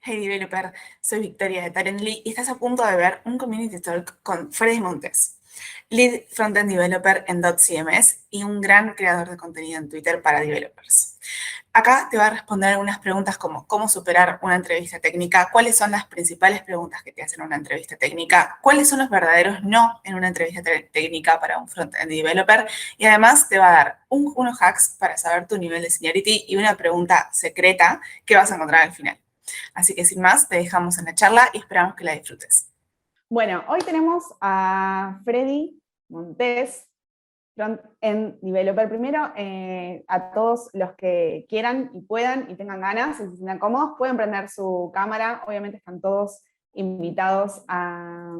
Hey developer, soy Victoria de Talently y estás a punto de ver un Community Talk con Freddy Montes, Lead Frontend Developer en .cms y un gran creador de contenido en Twitter para developers. Acá te va a responder algunas preguntas como cómo superar una entrevista técnica, cuáles son las principales preguntas que te hacen en una entrevista técnica, cuáles son los verdaderos no en una entrevista técnica para un frontend developer y además te va a dar unos hacks para saber tu nivel de seniority y una pregunta secreta que vas a encontrar al final. Así que sin más, te dejamos en la charla y esperamos que la disfrutes. Bueno, hoy tenemos a Freddy Montes, Front-End Developer. Primero, a todos los que quieran y puedan y tengan ganas y se sientan cómodos, pueden prender su cámara. Obviamente están todos invitados a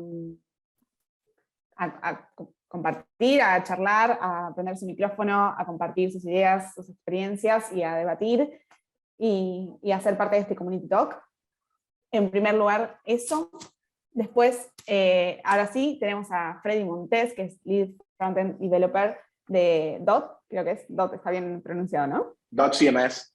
compartir, a charlar, a prender su micrófono, a compartir sus ideas, sus experiencias y a debatir y a ser parte de este Community Talk. En primer lugar, eso. Después, ahora sí, tenemos a Freddy Montes, que es Lead Frontend Developer de Dot, creo que es Dot, está bien pronunciado, ¿no? .cms.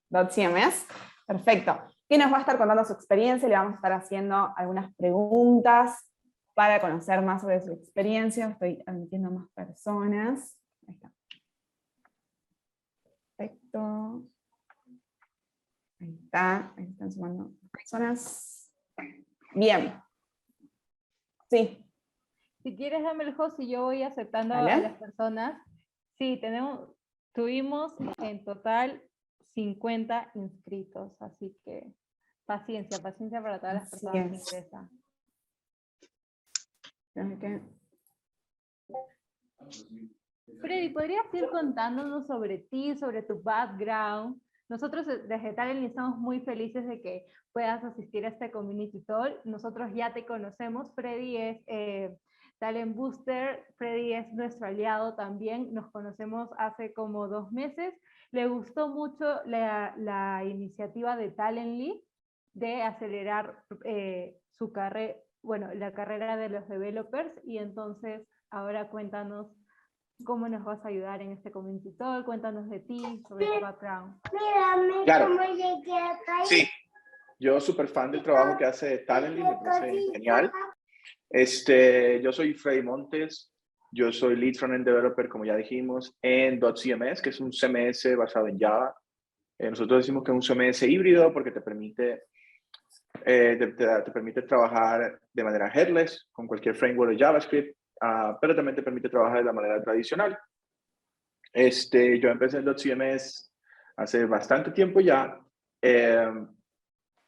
.cms, perfecto. Que nos va a estar contando su experiencia, le vamos a estar haciendo algunas preguntas para conocer más sobre su experiencia. Estoy admitiendo más personas. Ahí está. Perfecto. Ahí están sumando personas. Bien. Sí. Si quieres, dame el host y yo voy aceptando ¿Vale? a las personas. Sí, tuvimos en total 50 inscritos, así que paciencia para todas las personas que ingresan. Freddy, ¿podrías ir contándonos sobre ti, sobre tu background? Nosotros desde Talently estamos muy felices de que puedas asistir a este Community Talk. Nosotros ya te conocemos, Freddy es Talent Booster, Freddy es nuestro aliado también, nos conocemos hace como 2 meses. Le gustó mucho la iniciativa de Talently de acelerar su carrera, bueno, la carrera de los developers, y entonces ahora cuéntanos cómo nos vas a ayudar en este Community Talk, cuéntanos de ti, sobre tu background. Claro. Sí, yo súper fan del trabajo que hace Talently, me parece genial. Yo soy Freddy Montes, yo soy Lead Frontend Developer, como ya dijimos, en .cms, que es un CMS basado en Java. Nosotros decimos que es un CMS híbrido porque te permite trabajar de manera headless con cualquier framework de JavaScript, pero también te permite trabajar de la manera tradicional. Yo empecé en .cms hace bastante tiempo ya,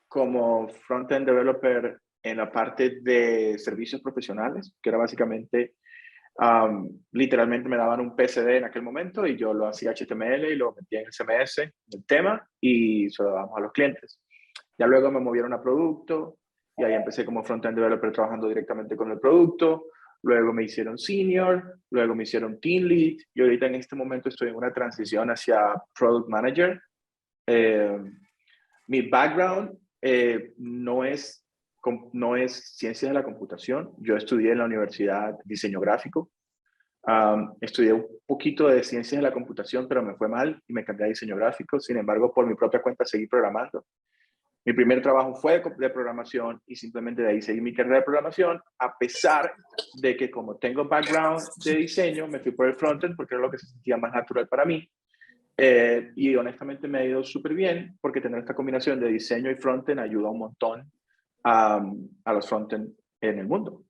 como front-end developer en la parte de servicios profesionales, que era básicamente, literalmente me daban un PSD en aquel momento y yo lo hacía HTML y lo metía en el CMS, el tema, y se lo dábamos a los clientes. Ya luego me movieron a producto y ahí empecé como front-end developer trabajando directamente con el producto. Luego me hicieron senior, luego me hicieron team lead y ahorita en este momento estoy en una transición hacia product manager. Mi background no es ciencias de la computación. Yo estudié en la universidad diseño gráfico. Estudié un poquito de ciencias de la computación, pero me fue mal y me cambié a diseño gráfico. Sin embargo, por mi propia cuenta seguí programando. Mi primer trabajo fue de programación y simplemente de ahí seguí mi carrera de programación, a pesar de que como tengo background de diseño, me fui por el frontend porque era lo que se sentía más natural para mí. Y honestamente me ha ido súper bien porque tener esta combinación de diseño y frontend ayuda un montón a los frontend en el mundo.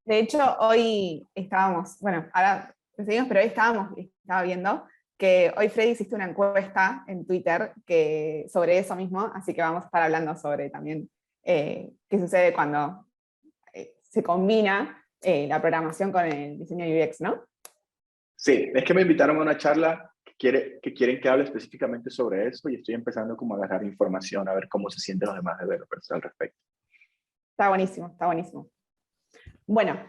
De hecho, hoy estábamos, bueno, ahora seguimos, pero hoy estaba viendo que hoy Freddy hiciste una encuesta en Twitter sobre eso mismo, así que vamos a estar hablando sobre también qué sucede cuando se combina la programación con el diseño UX, ¿no? Sí, es que me invitaron a una charla que quieren que hable específicamente sobre eso y estoy empezando como a agarrar información, a ver cómo se sienten los demás developers al respecto. Está buenísimo, está buenísimo. Bueno,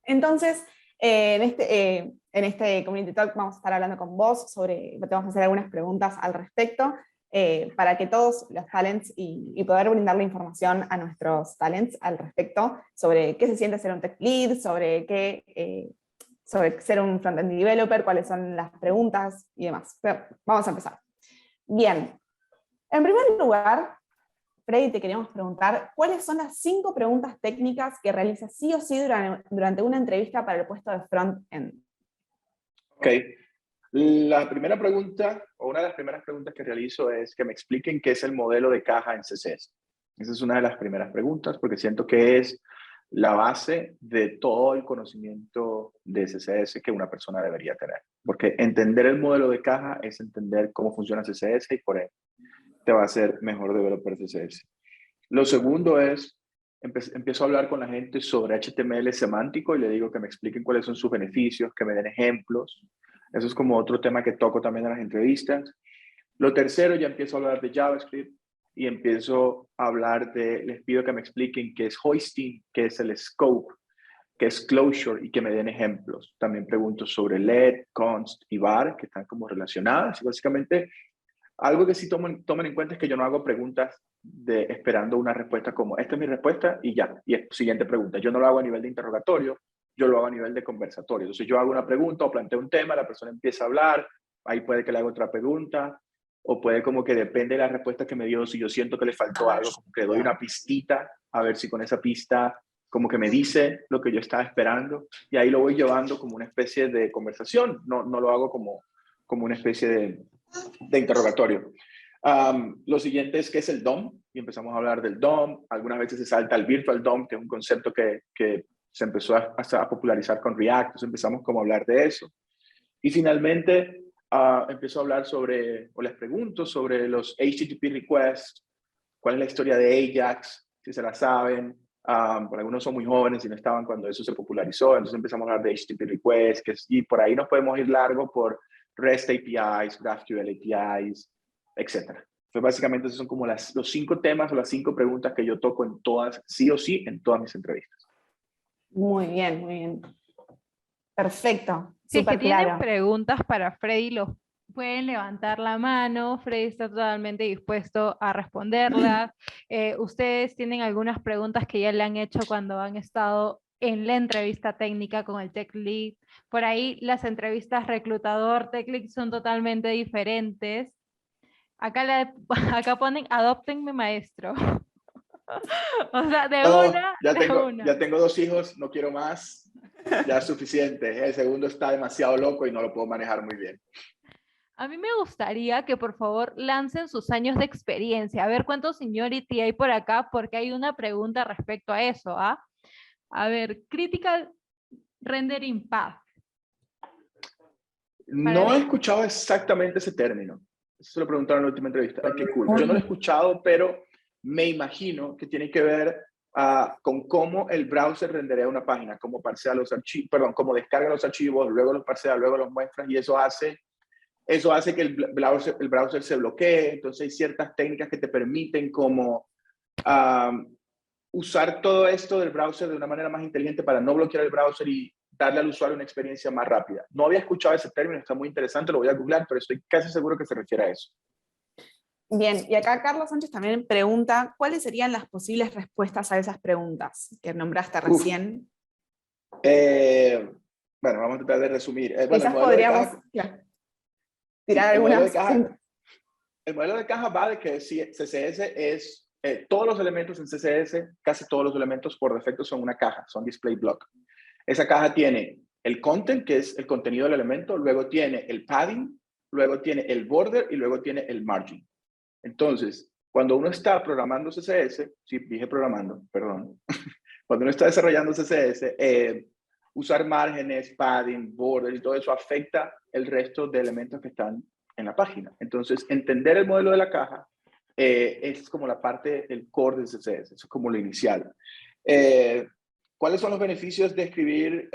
entonces, en este Community Talk vamos a estar hablando con vos te vamos a hacer algunas preguntas al respecto, para que todos los talents y poder brindarle información a nuestros talents al respecto sobre qué se siente ser un tech lead, sobre ser un front-end developer, cuáles son las preguntas y demás. Pero vamos a empezar. Bien. En primer lugar, Freddy, te queríamos preguntar, ¿cuáles son las 5 preguntas técnicas que realizas sí o sí durante una entrevista para el puesto de front-end? Ok. La primera pregunta, o una de las primeras preguntas que realizo es que me expliquen qué es el modelo de caja en CSS. Esa es una de las primeras preguntas porque siento que es la base de todo el conocimiento de CSS que una persona debería tener. Porque entender el modelo de caja es entender cómo funciona CSS y por ende te va a hacer mejor developer CSS. Lo segundo es, empiezo a hablar con la gente sobre HTML semántico y le digo que me expliquen cuáles son sus beneficios, que me den ejemplos. Eso es como otro tema que toco también en las entrevistas. Lo tercero, ya empiezo a hablar de JavaScript y empiezo a hablar les pido que me expliquen qué es hoisting, qué es el scope, qué es closure y que me den ejemplos. También pregunto sobre let, const y var, que están como relacionadas. Y básicamente, algo que sí tomen en cuenta es que yo no hago preguntas esperando una respuesta como, esta es mi respuesta y ya, y es siguiente pregunta. Yo no lo hago a nivel de interrogatorio, yo lo hago a nivel de conversatorio. Entonces yo hago una pregunta o planteo un tema, la persona empieza a hablar, ahí puede que le haga otra pregunta, o puede como que depende de la respuesta que me dio, si yo siento que le faltó algo, como que le doy una pistita, a ver si con esa pista como que me dice lo que yo estaba esperando, y ahí lo voy llevando como una especie de conversación, no lo hago como una especie de interrogatorio. Lo siguiente es qué es el DOM, y empezamos a hablar del DOM. Algunas veces se salta el Virtual DOM, que es un concepto que se empezó a popularizar con React, entonces empezamos como a hablar de eso. Y finalmente empiezo a hablar o les pregunto sobre los HTTP requests, cuál es la historia de Ajax, si se la saben. Por algunos son muy jóvenes y no estaban cuando eso se popularizó, entonces empezamos a hablar de HTTP requests, y por ahí nos podemos ir largo por REST APIs, GraphQL APIs, etc. Entonces, básicamente, esos son como los 5 temas o las 5 preguntas que yo toco en todas, sí o sí, en todas mis entrevistas. Muy bien, muy bien. Perfecto, Si es que súper tienen claro. preguntas para Freddy, los pueden levantar la mano. Freddy está totalmente dispuesto a responderlas. Ustedes tienen algunas preguntas que ya le han hecho cuando han estado en la entrevista técnica con el Tech Lead. Por ahí las entrevistas reclutador-Tech Lead son totalmente diferentes. Acá, acá ponen adóptenme maestro. O sea, de una, ya tengo 2 hijos, no quiero más. Ya es suficiente. El segundo está demasiado loco y no lo puedo manejar muy bien. A mí me gustaría que por favor lancen sus años de experiencia, a ver cuántos seniority hay por acá, porque hay una pregunta respecto a eso. A ver, Critical Rendering Path. No he escuchado exactamente ese término. Eso se lo preguntaron en la última entrevista. Ay, qué cool. Yo no lo he escuchado, pero me imagino que tiene que ver con cómo el browser renderea una página, cómo parsea los archivos, perdón, cómo descarga los archivos, luego los parsea, luego los muestra, y eso hace que el browser se bloquee. Entonces hay ciertas técnicas que te permiten como usar todo esto del browser de una manera más inteligente para no bloquear el browser y darle al usuario una experiencia más rápida. No había escuchado ese término, está muy interesante, lo voy a googlear, pero estoy casi seguro que se refiere a eso. Bien, y acá Carlos Sánchez también pregunta, ¿cuáles serían las posibles respuestas a esas preguntas que nombraste recién? Bueno, vamos a tratar de resumir. Bueno, Quizás podríamos tirar algunas. El modelo de caja va de que CSS es, todos los elementos en CSS, casi todos los elementos por defecto son una caja, son display block. Esa caja tiene el content, que es el contenido del elemento, luego tiene el padding, luego tiene el border y luego tiene el margin. Entonces, cuando uno está programando CSS, sí, dije programando, perdón. Cuando uno está desarrollando CSS, usar márgenes, padding, border y todo eso afecta el resto de elementos que están en la página. Entonces, entender el modelo de la caja es como la parte del core de CSS, eso es como lo inicial. ¿Cuáles son los beneficios de escribir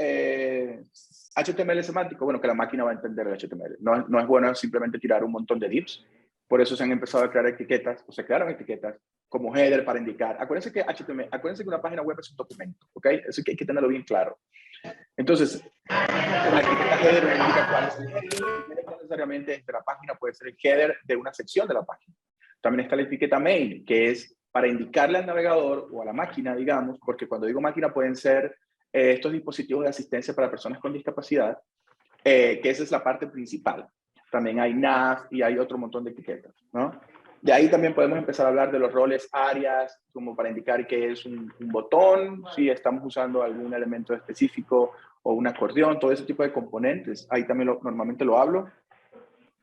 HTML semántico? Bueno, que la máquina va a entender el HTML. No es bueno simplemente tirar un montón de divs. Por eso se han empezado a crear etiquetas, o se crearon etiquetas como header para indicar. Acuérdense que una página web es un documento, ¿ok? Eso hay que tenerlo bien claro. Entonces, la etiqueta header indica cuál es el header. No necesariamente de la página, puede ser el header de una sección de la página. También está la etiqueta main, que es para indicarle al navegador o a la máquina, digamos, porque cuando digo máquina pueden ser estos dispositivos de asistencia para personas con discapacidad, que esa es la parte principal. También hay nav y hay otro montón de etiquetas, ¿no? De ahí también podemos empezar a hablar de los roles áreas, como para indicar que es un botón, si estamos usando algún elemento específico o un acordeón, todo ese tipo de componentes. Ahí también normalmente lo hablo.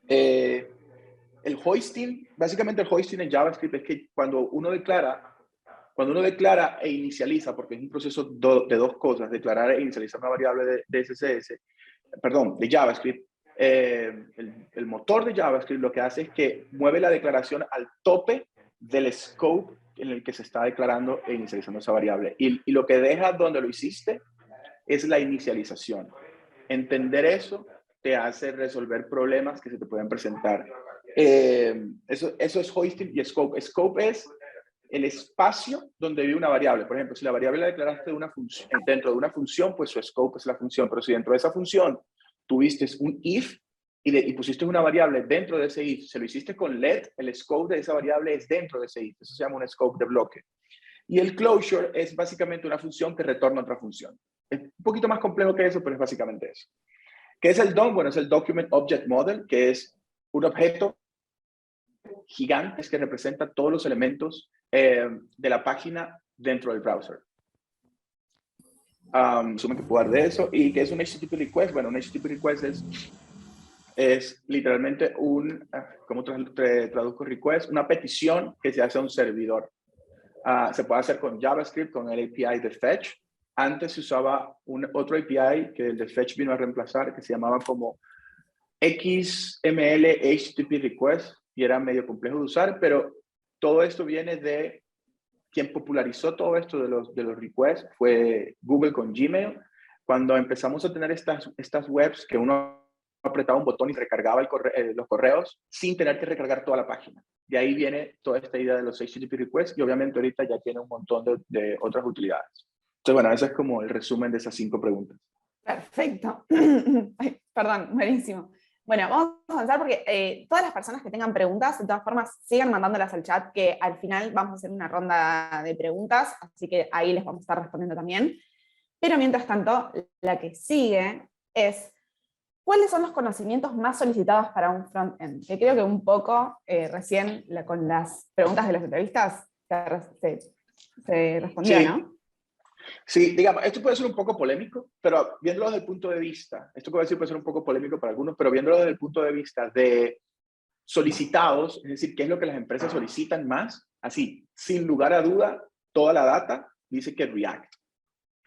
El hoisting, básicamente el hoisting en JavaScript es que cuando uno declara e inicializa, porque es un proceso de dos cosas, declarar e inicializar una variable de CSS, perdón, de JavaScript, el motor de JavaScript lo que hace es que mueve la declaración al tope del scope en el que se está declarando e inicializando esa variable. Y lo que deja donde lo hiciste es la inicialización. Entender eso te hace resolver problemas que se te pueden presentar. Eso es hoisting y scope. Scope es el espacio donde vive una variable. Por ejemplo, si la variable la declaraste dentro de una función, pues su scope es la función. Pero si dentro de esa función tuviste un if y pusiste una variable dentro de ese if, se lo hiciste con let, el scope de esa variable es dentro de ese if. Eso se llama un scope de bloque. Y el closure es básicamente una función que retorna otra función. Es un poquito más complejo que eso, pero es básicamente eso. ¿Qué es el DOM? Bueno, es el Document Object Model, que es un objeto gigante que representa todos los elementos de la página dentro del browser. Sumen que puedo dar de eso. ¿Y qué es un HTTP request? Bueno, un HTTP request es literalmente ¿cómo traduzco request? Una petición que se hace a un servidor. Se puede hacer con JavaScript, con el API de Fetch. Antes se usaba otro API que el de Fetch vino a reemplazar, que se llamaba como XML HTTP request, y era medio complejo de usar, pero todo esto viene de quien popularizó todo esto de los requests fue Google con Gmail. Cuando empezamos a tener estas webs que uno apretaba un botón y recargaba los correos sin tener que recargar toda la página. De ahí viene toda esta idea de los HTTP requests y obviamente ahorita ya tiene un montón de otras utilidades. Entonces, bueno, ese es como el resumen de esas 5 preguntas. Perfecto. Ay, perdón, buenísimo. Bueno, vamos a avanzar porque todas las personas que tengan preguntas, de todas formas, sigan mandándolas al chat, que al final vamos a hacer una ronda de preguntas, así que ahí les vamos a estar respondiendo también. Pero mientras tanto, la que sigue es, ¿cuáles son los conocimientos más solicitados para un front-end? Que creo que un poco recién con las preguntas de las entrevistas se respondió, Sí. ¿no? Sí, digamos, esto puede ser un poco polémico, pero viéndolo desde el punto de vista, esto puede ser un poco polémico para algunos, pero viéndolo desde el punto de vista de solicitados, es decir, qué es lo que las empresas solicitan más, así, sin lugar a duda, toda la data dice que React.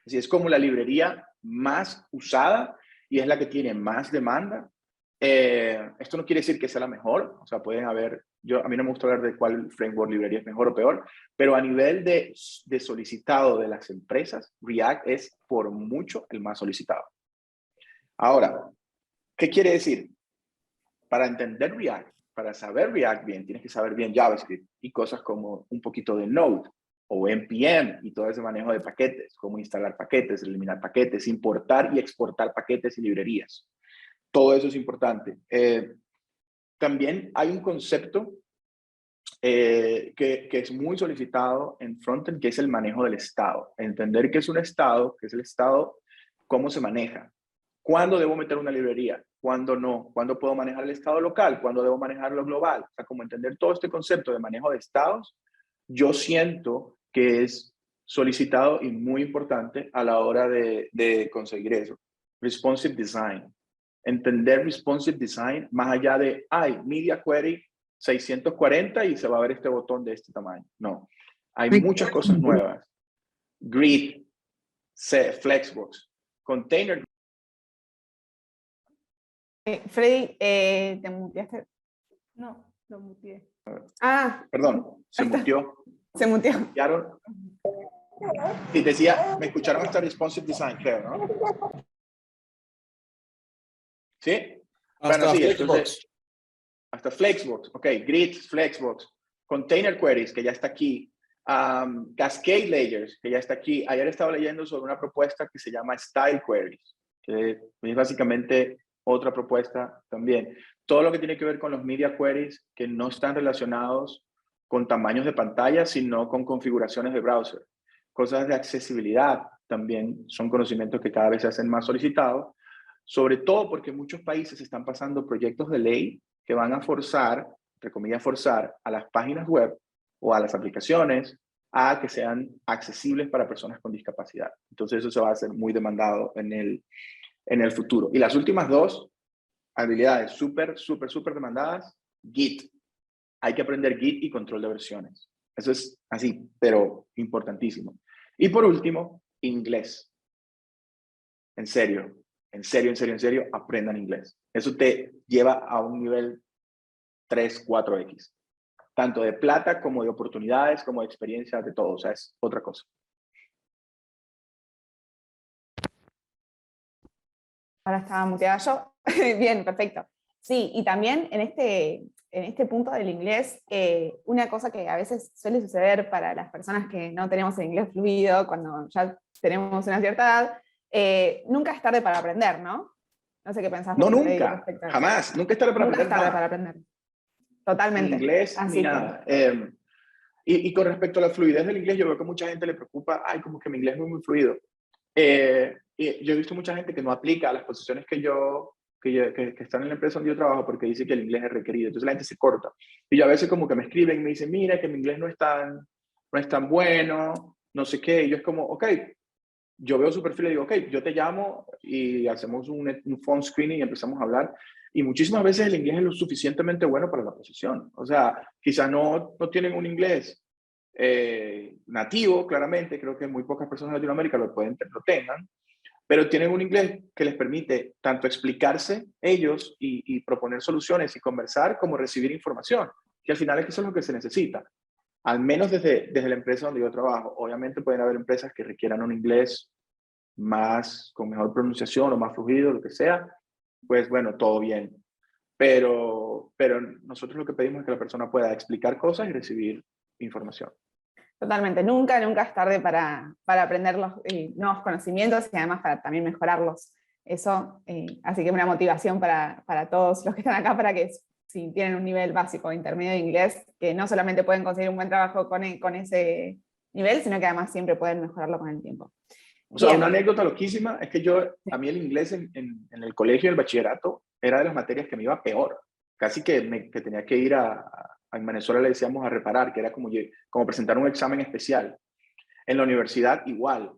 Así es como la librería más usada y es la que tiene más demanda. Esto no quiere decir que sea la mejor, o sea, pueden haber, a mí no me gusta hablar de cuál framework librería es mejor o peor, pero a nivel de solicitado de las empresas, React es por mucho el más solicitado. Ahora, ¿qué quiere decir? Para entender React, para saber React bien, tienes que saber bien JavaScript y cosas como un poquito de Node o NPM y todo ese manejo de paquetes, cómo instalar paquetes, eliminar paquetes, importar y exportar paquetes y librerías. Todo eso es importante. También hay un concepto que es muy solicitado en frontend, que es el manejo del estado. Entender qué es un estado, qué es el estado, cómo se maneja. ¿Cuándo debo meter una librería? ¿Cuándo no? ¿Cuándo puedo manejar el estado local? ¿Cuándo debo manejar lo global? O sea, como entender todo este concepto de manejo de estados, yo siento que es solicitado y muy importante a la hora de conseguir eso. Responsive design. Entender responsive design más allá de, media query 640 y se va a ver este botón de este tamaño. No, hay muchas cosas nuevas. Grid, Flexbox, Container. Freddy, ¿te muteaste? No, lo muteé. Perdón, se muteó. Se muteó. Y decía, me escucharon hasta responsive design, creo, ¿no? ¿Sí? Hasta bueno, sí, Flexbox. Entonces, hasta Flexbox, ok, Grid, Flexbox, Container Queries, que ya está aquí, Cascade Layers, que ya está aquí. Ayer estaba leyendo sobre una propuesta que se llama Style Queries, que es básicamente otra propuesta también. Todo lo que tiene que ver con los Media Queries que no están relacionados con tamaños de pantalla, sino con configuraciones de browser. Cosas de accesibilidad también son conocimientos que cada vez se hacen más solicitados, sobre todo porque muchos países están pasando proyectos de ley que van a forzar entre comillas, forzar a las páginas web o a las aplicaciones a que sean accesibles para personas con discapacidad. Entonces eso se va a hacer muy demandado en el futuro. Y las últimas dos habilidades súper demandadas, Git. Hay que aprender Git y control de versiones. Eso es así, pero importantísimo. Y por último, inglés. En serio, aprendan inglés. Eso te lleva a un nivel 3, 4X. Tanto de plata como de oportunidades, como de experiencia, de todo. O sea, es otra cosa. Ahora estaba muteada yo. Bien, perfecto. Sí, y también en este punto del inglés, una cosa que a veces suele suceder para las personas que no tenemos el inglés fluido, cuando ya tenemos una cierta edad, nunca es tarde para aprender, ¿no? No sé qué pensás. No, vos, Freddy, nunca, respecto a eso. jamás. Nunca es tarde para Nunca es aprender tarde nada. para aprender. Ni Totalmente. inglés, Así ni que, nada. Y con respecto a la fluidez del inglés, yo veo que mucha gente le preocupa, ay, como que mi inglés no es muy fluido. Y yo he visto mucha gente que no aplica a las posiciones que están en la empresa donde yo trabajo porque dice que el inglés es requerido. Entonces la gente se corta. Y yo a veces como que me escriben y me dicen, mira, que mi inglés no es tan bueno, no sé qué. Y yo es como, ok, yo veo su perfil y digo, ok, yo te llamo y hacemos un phone screening y empezamos a hablar. Y muchísimas veces el inglés es lo suficientemente bueno para la posición. O sea, quizás no tienen un inglés nativo, claramente. Creo que muy pocas personas de Latinoamérica lo tengan. Pero tienen un inglés que les permite tanto explicarse ellos y proponer soluciones y conversar, como recibir información. Que al final es que eso es lo que se necesita. Al menos desde la empresa donde yo trabajo. Obviamente pueden haber empresas que requieran un inglés con mejor pronunciación o más fluido, lo que sea. Pues bueno, todo bien. Pero nosotros lo que pedimos es que la persona pueda explicar cosas y recibir información. totalmente. Nunca es tarde para aprender los nuevos conocimientos y además para también mejorarlos. Eso, así que una motivación para todos los que están acá, para que si tienen un nivel básico o intermedio de inglés, que no solamente pueden conseguir un buen trabajo con ese nivel, sino que además siempre pueden mejorarlo con el tiempo. O sea, Bien. una anécdota loquísima es que a mí el inglés en el colegio, el bachillerato, era de las materias que me iba peor. Casi que tenía que ir en Venezuela le decíamos a reparar, que era como presentar un examen especial. En la universidad igual.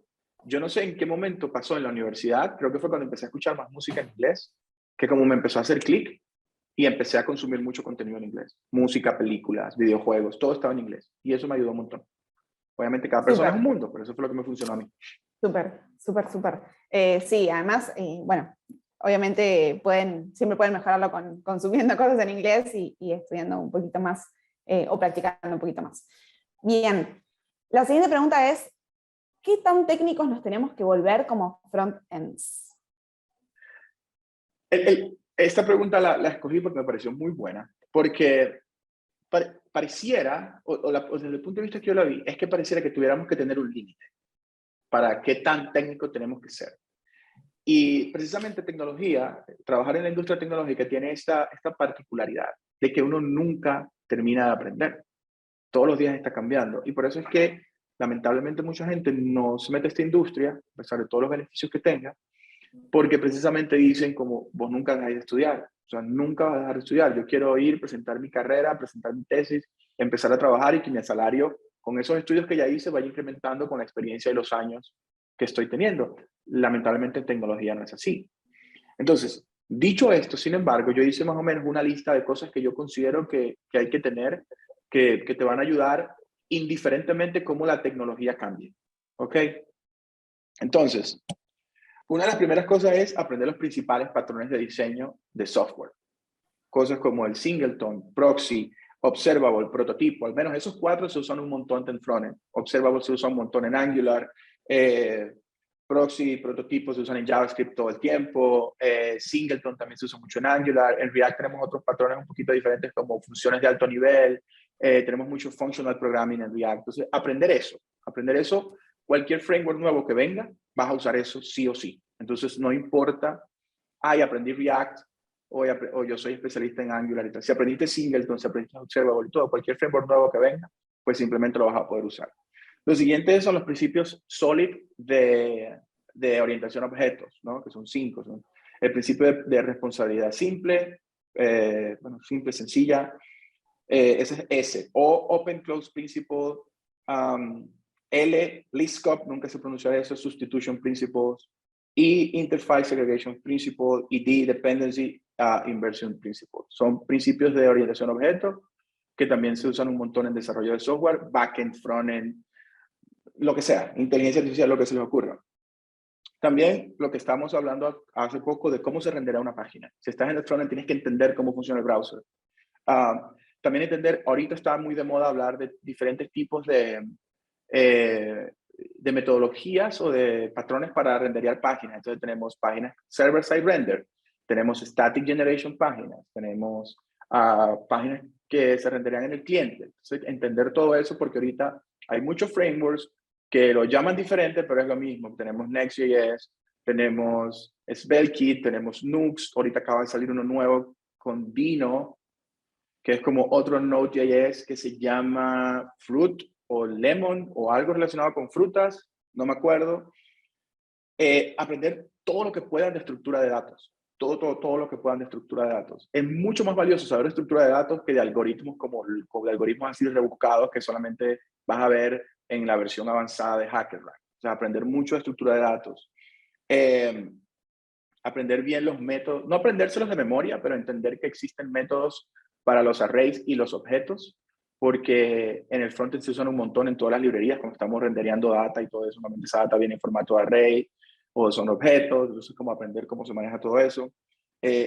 Yo no sé en qué momento pasó en la universidad, creo que fue cuando empecé a escuchar más música en inglés, que como me empezó a hacer clic y empecé a consumir mucho contenido en inglés. Música, películas, videojuegos, todo estaba en inglés. Y eso me ayudó un montón. Obviamente cada persona es un mundo, pero eso fue lo que me funcionó a mí. Súper. Sí, además, bueno, obviamente siempre pueden mejorarlo consumiendo cosas en inglés y estudiando un poquito más o practicando un poquito más. Bien, la siguiente pregunta es, ¿qué tan técnicos nos tenemos que volver como front-ends? Esta pregunta la escogí porque me pareció muy buena, porque pareciera, o desde el punto de vista que yo la vi, es que pareciera que tuviéramos que tener un límite para qué tan técnico tenemos que ser. Y precisamente trabajar en la industria tecnológica tiene esta particularidad de que uno nunca termina de aprender. Todos los días está cambiando. Y por eso es que, lamentablemente, mucha gente no se mete a esta industria, a pesar de todos los beneficios que tenga, porque precisamente dicen como, vos nunca dejáis de estudiar. O sea, nunca vas a dejar de estudiar. Yo quiero ir, presentar mi carrera, presentar mi tesis, empezar a trabajar y que mi salario, con esos estudios que ya hice, vaya incrementando con la experiencia y los años que estoy teniendo. Lamentablemente en tecnología no es así. Entonces, dicho esto, sin embargo, yo hice más o menos una lista de cosas que yo considero que hay que tener, que te van a ayudar indiferentemente cómo la tecnología cambie. ¿Ok? Entonces, una de las primeras cosas es aprender los principales patrones de diseño de software. Cosas como el singleton, proxy, observable, prototipo. Al menos esos 4 se usan un montón en frontend. Observable se usa un montón en Angular. Proxy y prototipos se usan en JavaScript todo el tiempo. Singleton también se usa mucho en Angular. En React tenemos otros patrones un poquito diferentes como funciones de alto nivel. Tenemos mucho functional programming en React. Entonces, aprender eso, cualquier framework nuevo que venga, vas a usar eso sí o sí. Entonces, no importa, aprendí React o yo soy especialista en Angular y tal. Si aprendiste Singleton, si aprendiste Observable y todo, cualquier framework nuevo que venga, pues simplemente lo vas a poder usar. Los siguientes son los principios SOLID de orientación a objetos, ¿no? Que son 5. El principio de responsabilidad simple, simple, sencilla. Ese es S. O Open Close Principle. L, LISCOP, nunca se pronuncia eso, Substitution Principles. E, Interface Segregation Principle. Y D, Dependency Inversion Principle. Son principios de orientación a objetos que también se usan un montón en desarrollo de software, backend, frontend, lo que sea, inteligencia artificial, lo que se les ocurra. También lo que estamos hablando hace poco de cómo se renderá una página. Si estás en el frontend, tienes que entender cómo funciona el browser. También entender, ahorita está muy de moda hablar de diferentes tipos de metodologías o de patrones para renderear páginas. Entonces tenemos páginas server-side render, tenemos static generation páginas, tenemos páginas que se renderían en el cliente. Entonces, entender todo eso, porque ahorita hay muchos frameworks que lo llaman diferente, pero es lo mismo. Tenemos Next.js, tenemos SvelteKit, tenemos Nux, ahorita acaba de salir uno nuevo con Dino, que es como otro Node.js que se llama Fruit o Lemon o algo relacionado con frutas, no me acuerdo. Aprender todo lo que puedan de estructura de datos. Todo lo que puedan de estructura de datos. Es mucho más valioso saber de estructura de datos que de algoritmos como de algoritmos así rebuscados que solamente vas a ver en la versión avanzada de HackerRank. O sea, aprender mucho de estructura de datos. Aprender bien los métodos, no aprendérselos de memoria, pero entender que existen métodos para los arrays y los objetos, porque en el frontend se usan un montón en todas las librerías cuando estamos rendereando data y todo eso. Normalmente esa data viene en formato de array o son objetos, entonces como aprender cómo se maneja todo eso.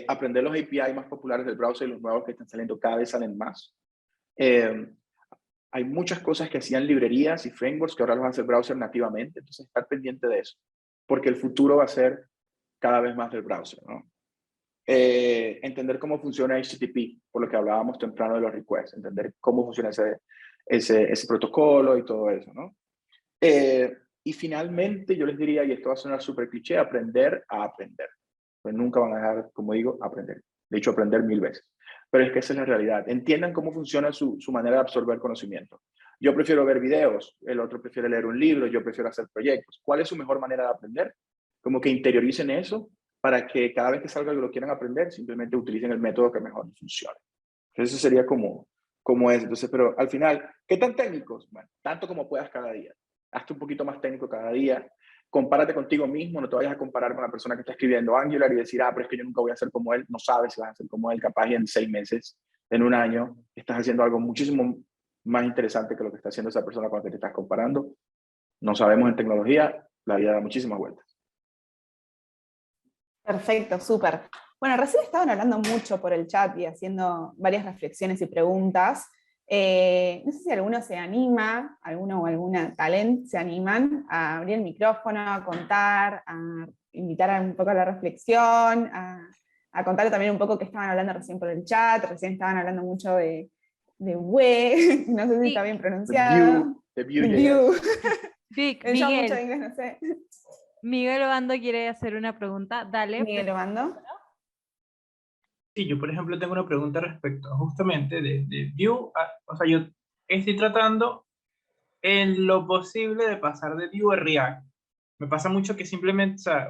Aprender los API más populares del browser y los nuevos que están saliendo, cada vez salen más. Hay muchas cosas que hacían librerías y frameworks que ahora los hace el browser nativamente, entonces estar pendiente de eso, porque el futuro va a ser cada vez más del browser, ¿no? Entender cómo funciona HTTP, por lo que hablábamos temprano de los requests, entender cómo funciona ese protocolo y todo eso, ¿no? Y finalmente yo les diría, y esto va a sonar súper cliché, aprender a aprender. Pues nunca van a dejar, como digo, aprender. De hecho, aprender 1000 veces. Pero es que esa es la realidad. Entiendan cómo funciona su manera de absorber conocimiento. Yo prefiero ver videos, el otro prefiere leer un libro, yo prefiero hacer proyectos. ¿Cuál es su mejor manera de aprender? Como que interioricen eso para que cada vez que salga algo lo quieran aprender, simplemente utilicen el método que mejor funcione. Entonces, eso sería como es. Entonces, pero al final, ¿qué tan técnicos? Bueno, tanto como puedas cada día. Hazte un poquito más técnico cada día. Compárate contigo mismo, no te vayas a comparar con la persona que está escribiendo Angular y decir, pero es que yo nunca voy a ser como él. No sabes si vas a ser como él, capaz y en 6 meses, en un año, estás haciendo algo muchísimo más interesante que lo que está haciendo esa persona con la que te estás comparando. No sabemos en tecnología, la vida da muchísimas vueltas. Perfecto, súper. Bueno, recién estaban hablando mucho por el chat y haciendo varias reflexiones y preguntas. No sé si alguno se anima, alguno o alguna talent se animan a abrir el micrófono, a contar, a invitar un poco a la reflexión, a contar también un poco que estaban hablando recién por el chat. Recién estaban hablando mucho de Vue, no sé si está bien pronunciado. The Vue. Yo mucho de inglés, no sé. Miguel Obando quiere hacer una pregunta. Dale. Miguel Obando. Sí, yo por ejemplo tengo una pregunta respecto justamente de Vue. O sea, yo estoy tratando en lo posible de pasar de Vue a React. Me pasa mucho que simplemente, o sea,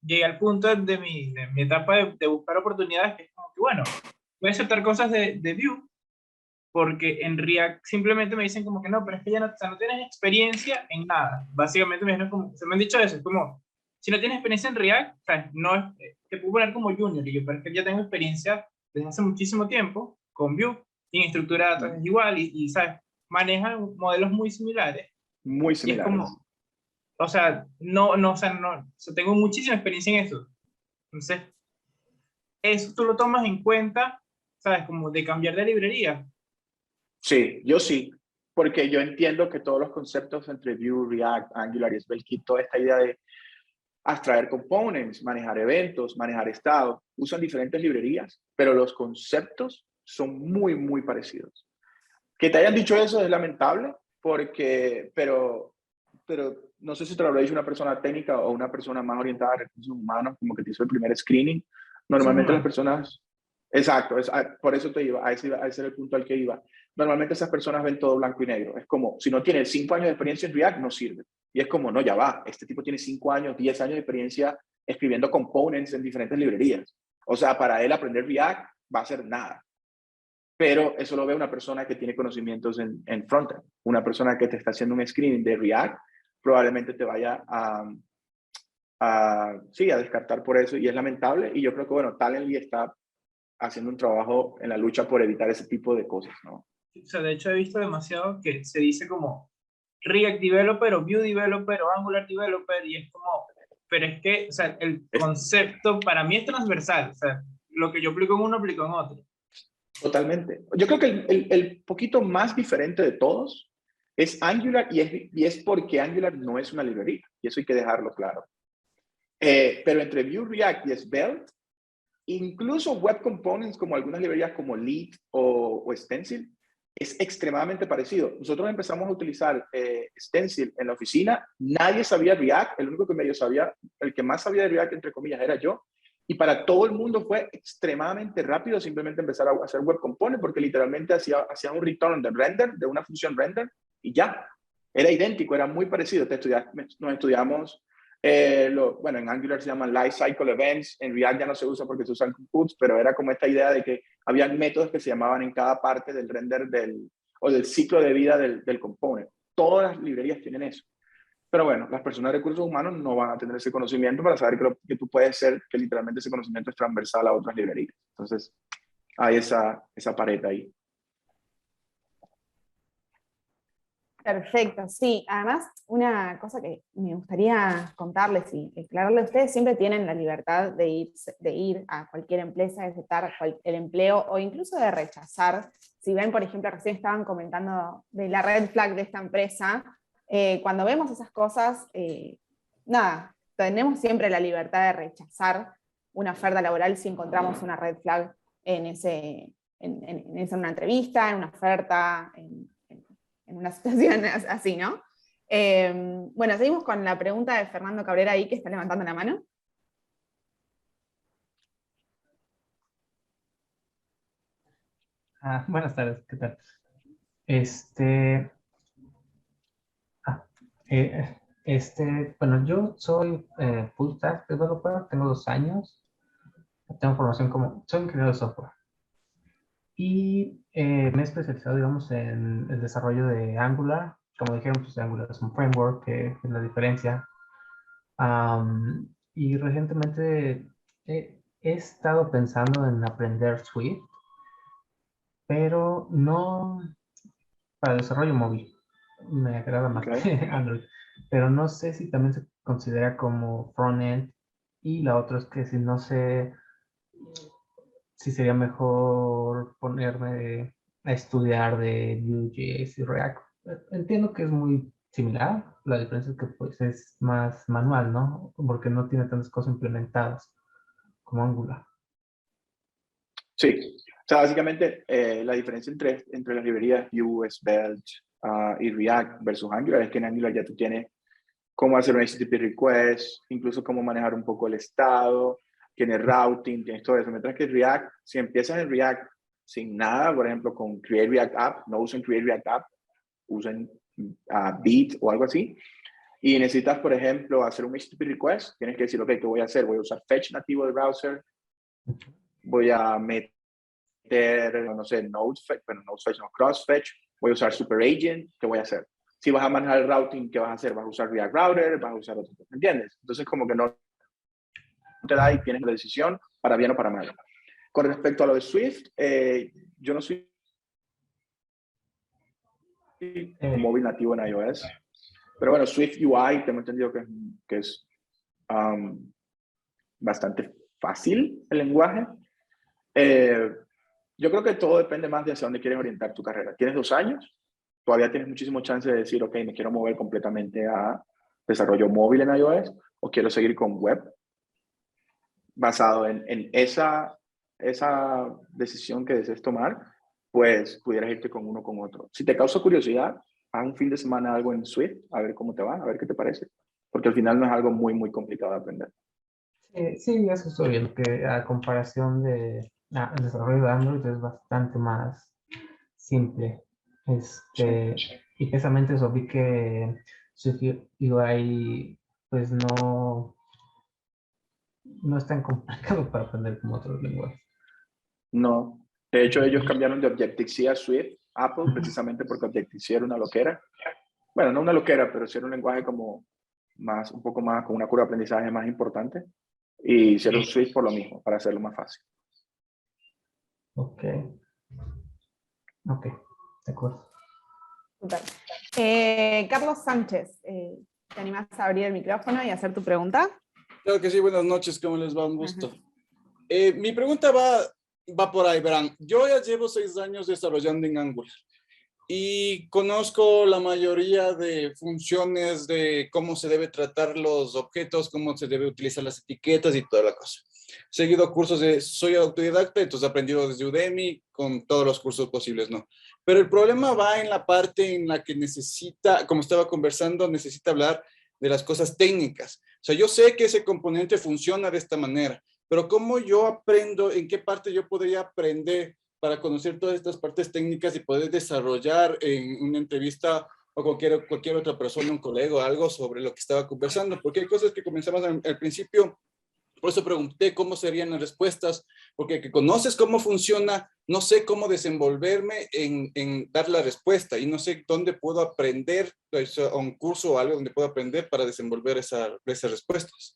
llegué al punto de mi etapa de buscar oportunidades que es como que, bueno, voy a aceptar cosas de Vue, porque en React simplemente me dicen como que no, pero es que ya no, o sea, no tienes experiencia en nada. Básicamente me han dicho eso, es como, si no tienes experiencia en React, o sea, no te puedo poner como junior, y yo, pero es que ya tengo experiencia desde hace muchísimo tiempo con Vue, y en estructura de datos es igual, y ¿sabes? Manejan modelos muy similares. Muy similares. Y es como, o sea, o sea, tengo muchísima experiencia en eso. Entonces, eso tú lo tomas en cuenta, ¿sabes? Como de cambiar de librería. Sí, yo sí, porque yo entiendo que todos los conceptos entre Vue, React, Angular y SvelteKit, toda esta idea de abstraer components, manejar eventos, manejar estados, usan diferentes librerías, pero los conceptos son muy, muy parecidos. Que te hayan dicho eso es lamentable, pero no sé si te lo habrá dicho una persona técnica o una persona más orientada a recursos humanos, como que te hizo el primer screening. Normalmente las personas... Exacto, por eso te iba, a ese era el punto al que iba. Normalmente esas personas ven todo blanco y negro. Es como, si no tienes 5 años de experiencia en React, no sirve. Y es como, no, ya va, este tipo tiene 5 años, 10 años de experiencia escribiendo components en diferentes librerías. O sea, para él aprender React va a ser nada. pero eso lo ve una persona que tiene conocimientos en frontend. Una persona que te está haciendo un screening de React probablemente te vaya sí, a descartar por eso, y es lamentable, y yo creo que, bueno, Talently está haciendo un trabajo en la lucha por evitar ese tipo de cosas, ¿no? O sea, de hecho he visto demasiado que se dice como React Developer o Vue Developer o Angular Developer y es como, pero es que, o sea, el concepto para mí es transversal, o sea, lo que yo aplico en uno aplico en otro. Totalmente. Yo creo que el poquito más diferente de todos es Angular, y es porque Angular no es una librería, y eso hay que dejarlo claro. Pero entre Vue, React y Svelte, incluso Web Components como algunas librerías como Lead o Stencil, es extremadamente parecido. Nosotros empezamos a utilizar Stencil en la oficina, nadie sabía React, el único que medio sabía, el que más sabía de React, entre comillas, era yo, y para todo el mundo fue extremadamente rápido simplemente empezar a hacer Web Components, porque literalmente hacía un return de render, de una función render, y ya, era idéntico, era muy parecido. Nos estudiamos bueno, en Angular se llaman Life Cycle Events, en React ya no se usa porque se usan computes, pero era como esta idea de que había métodos que se llamaban en cada parte del render o del ciclo de vida del component. Todas las librerías tienen eso. Pero bueno, las personas de recursos humanos no van a tener ese conocimiento para saber que tú puedes ser, que literalmente ese conocimiento es transversal a otras librerías. Entonces, hay esa pared ahí. Perfecto, sí. Además, una cosa que me gustaría contarles y aclararles, ustedes siempre tienen la libertad de ir a cualquier empresa, de aceptar el empleo o incluso de rechazar. Si ven, por ejemplo, recién estaban comentando de la red flag de esta empresa, cuando vemos esas cosas, nada, tenemos siempre la libertad de rechazar una oferta laboral si encontramos una red flag en una entrevista, en una oferta, en una situación así, ¿no? Bueno, seguimos con la pregunta de Fernando Cabrera ahí, que está levantando la mano. Buenas tardes, ¿qué tal? Este, ah, bueno, yo soy full stack developer, tengo 2 años, tengo formación soy ingeniero de software y me he especializado, digamos, en el desarrollo de Angular. Como dijeron, pues Angular es un framework, que es la diferencia. Y recientemente he estado pensando en aprender Swift, pero no para desarrollo móvil. Me agrada más Okay. que Android, pero no sé si también se considera como frontend. Y la otra es que si no sé si sería mejor ponerme a estudiar de Vue.js y React. Entiendo que es muy similar, la diferencia es que pues es más manual, ¿no? Porque no tiene tantas cosas implementadas como Angular. Sí, o sea, básicamente la diferencia entre las librerías Vue, Svelte y React versus Angular es que en Angular ya tú tienes cómo hacer un HTTP request, incluso cómo manejar un poco el estado, tienes routing, tienes todo eso. Mientras que React, si empiezas en React sin nada, por ejemplo, con Create React App, no usen Create React App, usen Beat o algo así, y necesitas, por ejemplo, hacer un HTTP request, tienes que decir, ok, ¿qué voy a hacer? Voy a usar Fetch nativo del browser, voy a meter, no sé, Node-Fetch, no, Cross-Fetch, voy a usar Super Agent, ¿qué voy a hacer? Si vas a manejar el routing, ¿qué vas a hacer? ¿Vas a usar React Router? ¿Vas a usar otro? ¿Me entiendes? Entonces, como que no te da y tienes la decisión para bien o para mal. Con respecto a lo de Swift, yo no soy móvil nativo en iOS, pero bueno, Swift UI tengo entendido que es bastante fácil el lenguaje. Yo creo que todo depende más de hacia dónde quieres orientar tu carrera. Tienes 2 años, todavía tienes muchísimo chance de decir, ok, me quiero mover completamente a desarrollo móvil en iOS o quiero seguir con web. Basado en esa decisión que desees tomar, pues pudieras irte con uno o con otro. Si te causa curiosidad, haz un fin de semana algo en Swift, a ver cómo te va, a ver qué te parece. Porque al final no es algo muy, muy complicado de aprender. Sí, eso estoy viendo, que a comparación de el desarrollo de Android es bastante más simple. Y precisamente eso, vi que Swift UI pues no es tan complicado para aprender como otros lenguajes. No. De hecho, ellos cambiaron de Objective-C a Swift, Apple, precisamente porque Objective-C era una loquera. Bueno, no una loquera, pero sí era un lenguaje como más, un poco más, con una curva de aprendizaje más importante. Y hicieron Swift por lo mismo, para hacerlo más fácil. Ok. Ok, de acuerdo. Super. Carlos Sánchez, ¿te animás a abrir el micrófono y hacer tu pregunta? Claro que sí, buenas noches, ¿cómo les va? Un gusto. Mi pregunta va por ahí, verán. Yo ya llevo 6 años desarrollando en Angular y conozco la mayoría de funciones de cómo se debe tratar los objetos, cómo se debe utilizar las etiquetas y toda la cosa. He seguido cursos soy autodidacta, entonces he aprendido desde Udemy con todos los cursos posibles, ¿no? Pero el problema va en la parte en la que necesita, como estaba conversando, necesita hablar de las cosas técnicas. O sea, yo sé que ese componente funciona de esta manera, pero ¿cómo yo aprendo? ¿En qué parte yo podría aprender para conocer todas estas partes técnicas y poder desarrollar en una entrevista o cualquier otra persona, un colega o algo sobre lo que estaba conversando? Porque hay cosas que comenzamos al principio. Por eso pregunté cómo serían las respuestas, porque que conoces cómo funciona, no sé cómo desenvolverme en dar la respuesta y no sé dónde puedo aprender, pues, a un curso o algo donde puedo aprender para desenvolver esas respuestas.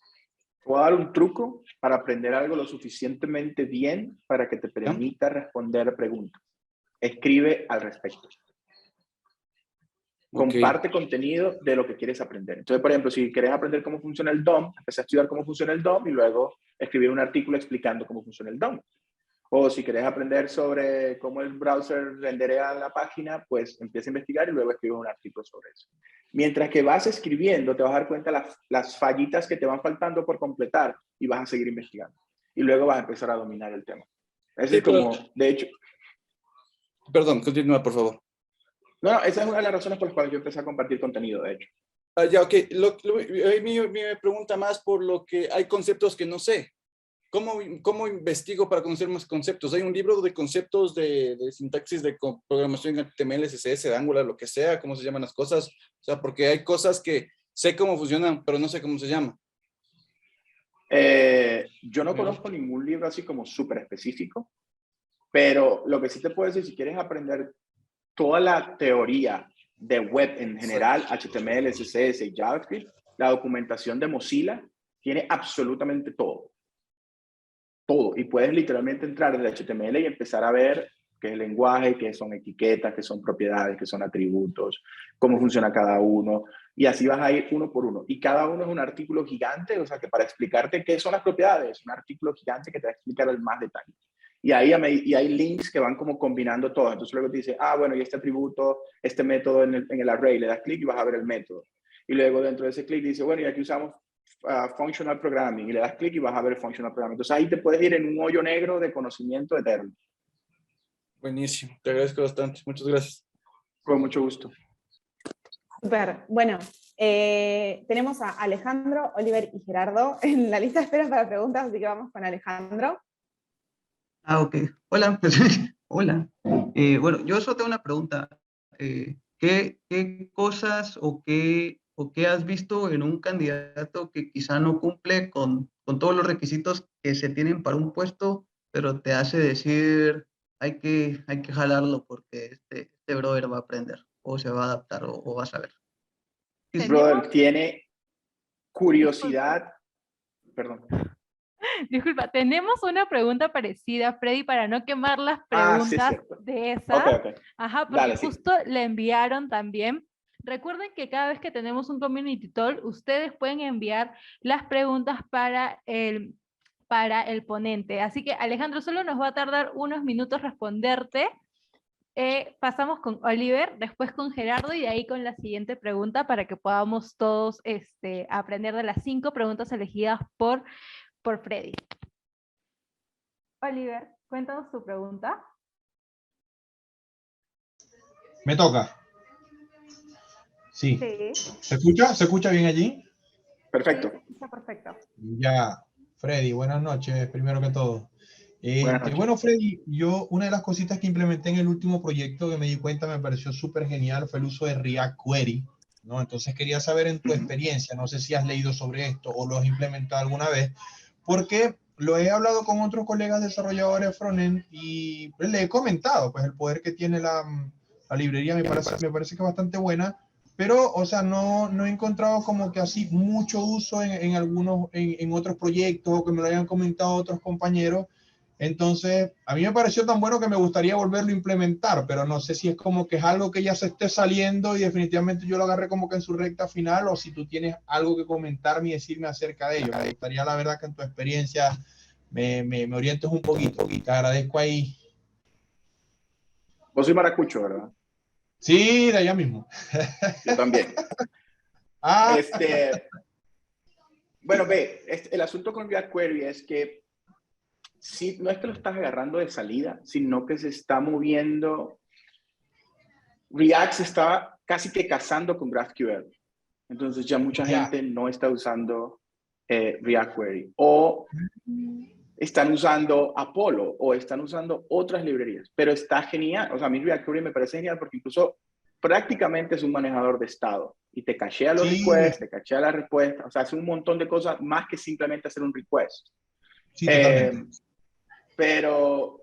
Puedo dar un truco para aprender algo lo suficientemente bien para que te permita responder preguntas. Escribe al respecto. Comparte contenido de lo que quieres aprender. Entonces, por ejemplo, si quieres aprender cómo funciona el DOM, empecé a estudiar cómo funciona el DOM y luego escribir un artículo explicando cómo funciona el DOM. O si quieres aprender sobre cómo el browser renderea la página, pues empieza a investigar y luego escribe un artículo sobre eso. Mientras que vas escribiendo, te vas a dar cuenta las fallitas que te van faltando por completar y vas a seguir investigando. Y luego vas a empezar a dominar el tema. Ese es como, de hecho... Perdón, continúa, por favor. No, esa es una de las razones por las cuales yo empecé a compartir contenido, de hecho. Ya, ok. Me pregunta más por lo que hay conceptos que no sé. ¿Cómo investigo para conocer más conceptos? Hay un libro de conceptos de sintaxis de programación en HTML, CSS, de Angular, lo que sea, cómo se llaman las cosas. O sea, porque hay cosas que sé cómo funcionan, pero no sé cómo se llama. Yo no conozco ningún libro así como súper específico, pero lo que sí te puedo decir, si quieres aprender toda la teoría de web en general, HTML, CSS y JavaScript, la documentación de Mozilla tiene absolutamente todo. Todo. Y puedes literalmente entrar desde HTML y empezar a ver qué es el lenguaje, qué son etiquetas, qué son propiedades, qué son atributos, cómo funciona cada uno. Y así vas a ir uno por uno. Y cada uno es un artículo gigante, o sea que para explicarte qué son las propiedades, un artículo gigante que te va a explicar en más detalle. Y ahí hay links que van como combinando todo. Entonces luego te dice, y este atributo, este método en el array, le das clic y vas a ver el método. Y luego dentro de ese clic dice, bueno, y aquí usamos functional programming, y le das clic y vas a ver functional programming. Entonces ahí te puedes ir en un hoyo negro de conocimiento eterno. Buenísimo, te agradezco bastante. Muchas gracias. Con mucho gusto. Super. Bueno, tenemos a Alejandro, Oliver y Gerardo en la lista de espera para preguntas, así que vamos con Alejandro. Ok. Hola. Hola. Bueno, yo solo tengo una pregunta. ¿Qué cosas o qué has visto en un candidato que quizá no cumple con todos los requisitos que se tienen para un puesto, pero te hace decir, hay que jalarlo porque este brother va a aprender, o se va a adaptar, o va a saber? Brother, tiene curiosidad. Perdón. Disculpa, tenemos una pregunta parecida, Freddy, para no quemar las preguntas de esa. Okay. Ajá, porque justo le enviaron también. Recuerden que cada vez que tenemos un Community Talk, ustedes pueden enviar las preguntas para el ponente. Así que Alejandro, solo nos va a tardar unos minutos responderte. Pasamos con Oliver, después con Gerardo y de ahí con la siguiente pregunta para que podamos todos aprender de las 5 preguntas elegidas por Freddy. Oliver, cuéntanos tu pregunta. Me toca. Sí. ¿Se escucha? ¿Se escucha bien allí? Perfecto. Sí, se escucha perfecto. Ya, Freddy, buenas noches, primero que todo. Bueno, Freddy, una de las cositas que implementé en el último proyecto que me di cuenta me pareció súper genial fue el uso de React Query, ¿no? Entonces quería saber en tu experiencia, no sé si has leído sobre esto o lo has implementado alguna vez, porque lo he hablado con otros colegas desarrolladores frontend y pues, le he comentado pues el poder que tiene la librería, me parece que es bastante buena, pero o sea, no he encontrado como que así mucho uso en algunos, en otros proyectos o que me lo hayan comentado otros compañeros. Entonces, a mí me pareció tan bueno que me gustaría volverlo a implementar, pero no sé si es como que es algo que ya se esté saliendo y definitivamente yo lo agarré como que en su recta final, o si tú tienes algo que comentarme y decirme acerca de ello. Me gustaría, la verdad, que en tu experiencia me orientes un poquito. Te agradezco ahí. Vos soy maracucho, ¿verdad? Sí, de allá mismo. Yo también. Ah, Bueno, el asunto con React Query es que sí, no es que lo estás agarrando de salida, sino que se está moviendo. React se está casi que casando con GraphQL. Entonces ya mucha gente no está usando React Query. O están usando Apollo o están usando otras librerías. Pero está genial. O sea, a mí React Query me parece genial porque incluso prácticamente es un manejador de estado. Y te cachea los requests, te cachea las respuestas. O sea, hace un montón de cosas más que simplemente hacer un request. Sí, totalmente. Pero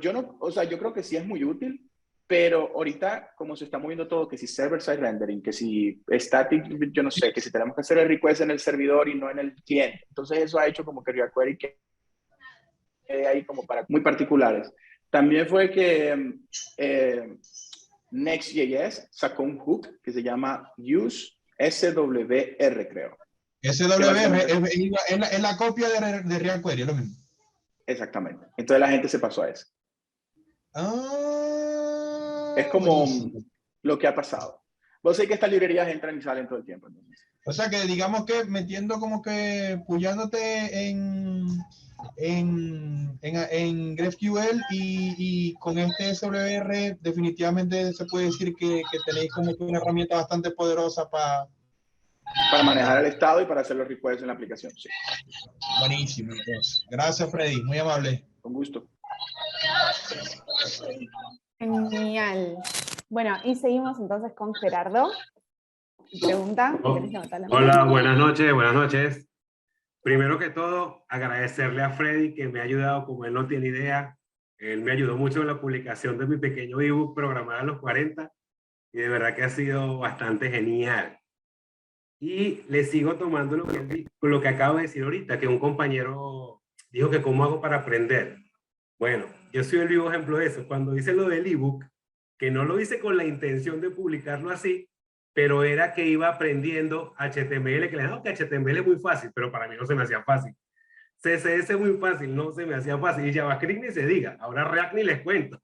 yo no, o sea, yo creo que sí es muy útil, pero ahorita como se está moviendo todo, que si server-side rendering, que si static, yo no sé, que si tenemos que hacer el request en el servidor y no en el cliente. Entonces eso ha hecho como que React Query quede ahí como para muy particulares. También fue que Next.js sacó un hook que se llama Use SWR, creo. SWR es la copia de React Query, es lo mismo. Exactamente. Entonces la gente se pasó a eso. Es como Buenísimo. lo que ha pasado. Vos sé que estas librerías entran y salen todo el tiempo. Entonces. O sea que digamos que metiendo como que puyándote en GraphQL y con este SWR definitivamente se puede decir que tenéis como que una herramienta bastante poderosa para manejar el estado y para hacer los requests en la aplicación, sí. Buenísimo, entonces. Gracias, Freddy. Muy amable. Con gusto. Genial. Bueno, y seguimos entonces con Gerardo. Pregunta. Hola, buenas noches, buenas noches. Primero que todo, agradecerle a Freddy que me ha ayudado como él no tiene idea. Él me ayudó mucho en la publicación de mi pequeño ebook Programar a los 40 y de verdad que ha sido bastante genial. Y le sigo tomando lo que acabo de decir ahorita, que un compañero dijo que cómo hago para aprender. Bueno, yo soy el vivo ejemplo de eso. Cuando hice lo del ebook, que no lo hice con la intención de publicarlo así, pero era que iba aprendiendo HTML, que le digo que HTML es muy fácil, pero para mí no se me hacía fácil. CSS es muy fácil, no se me hacía fácil. Y JavaScript ni se diga, ahora React ni les cuento.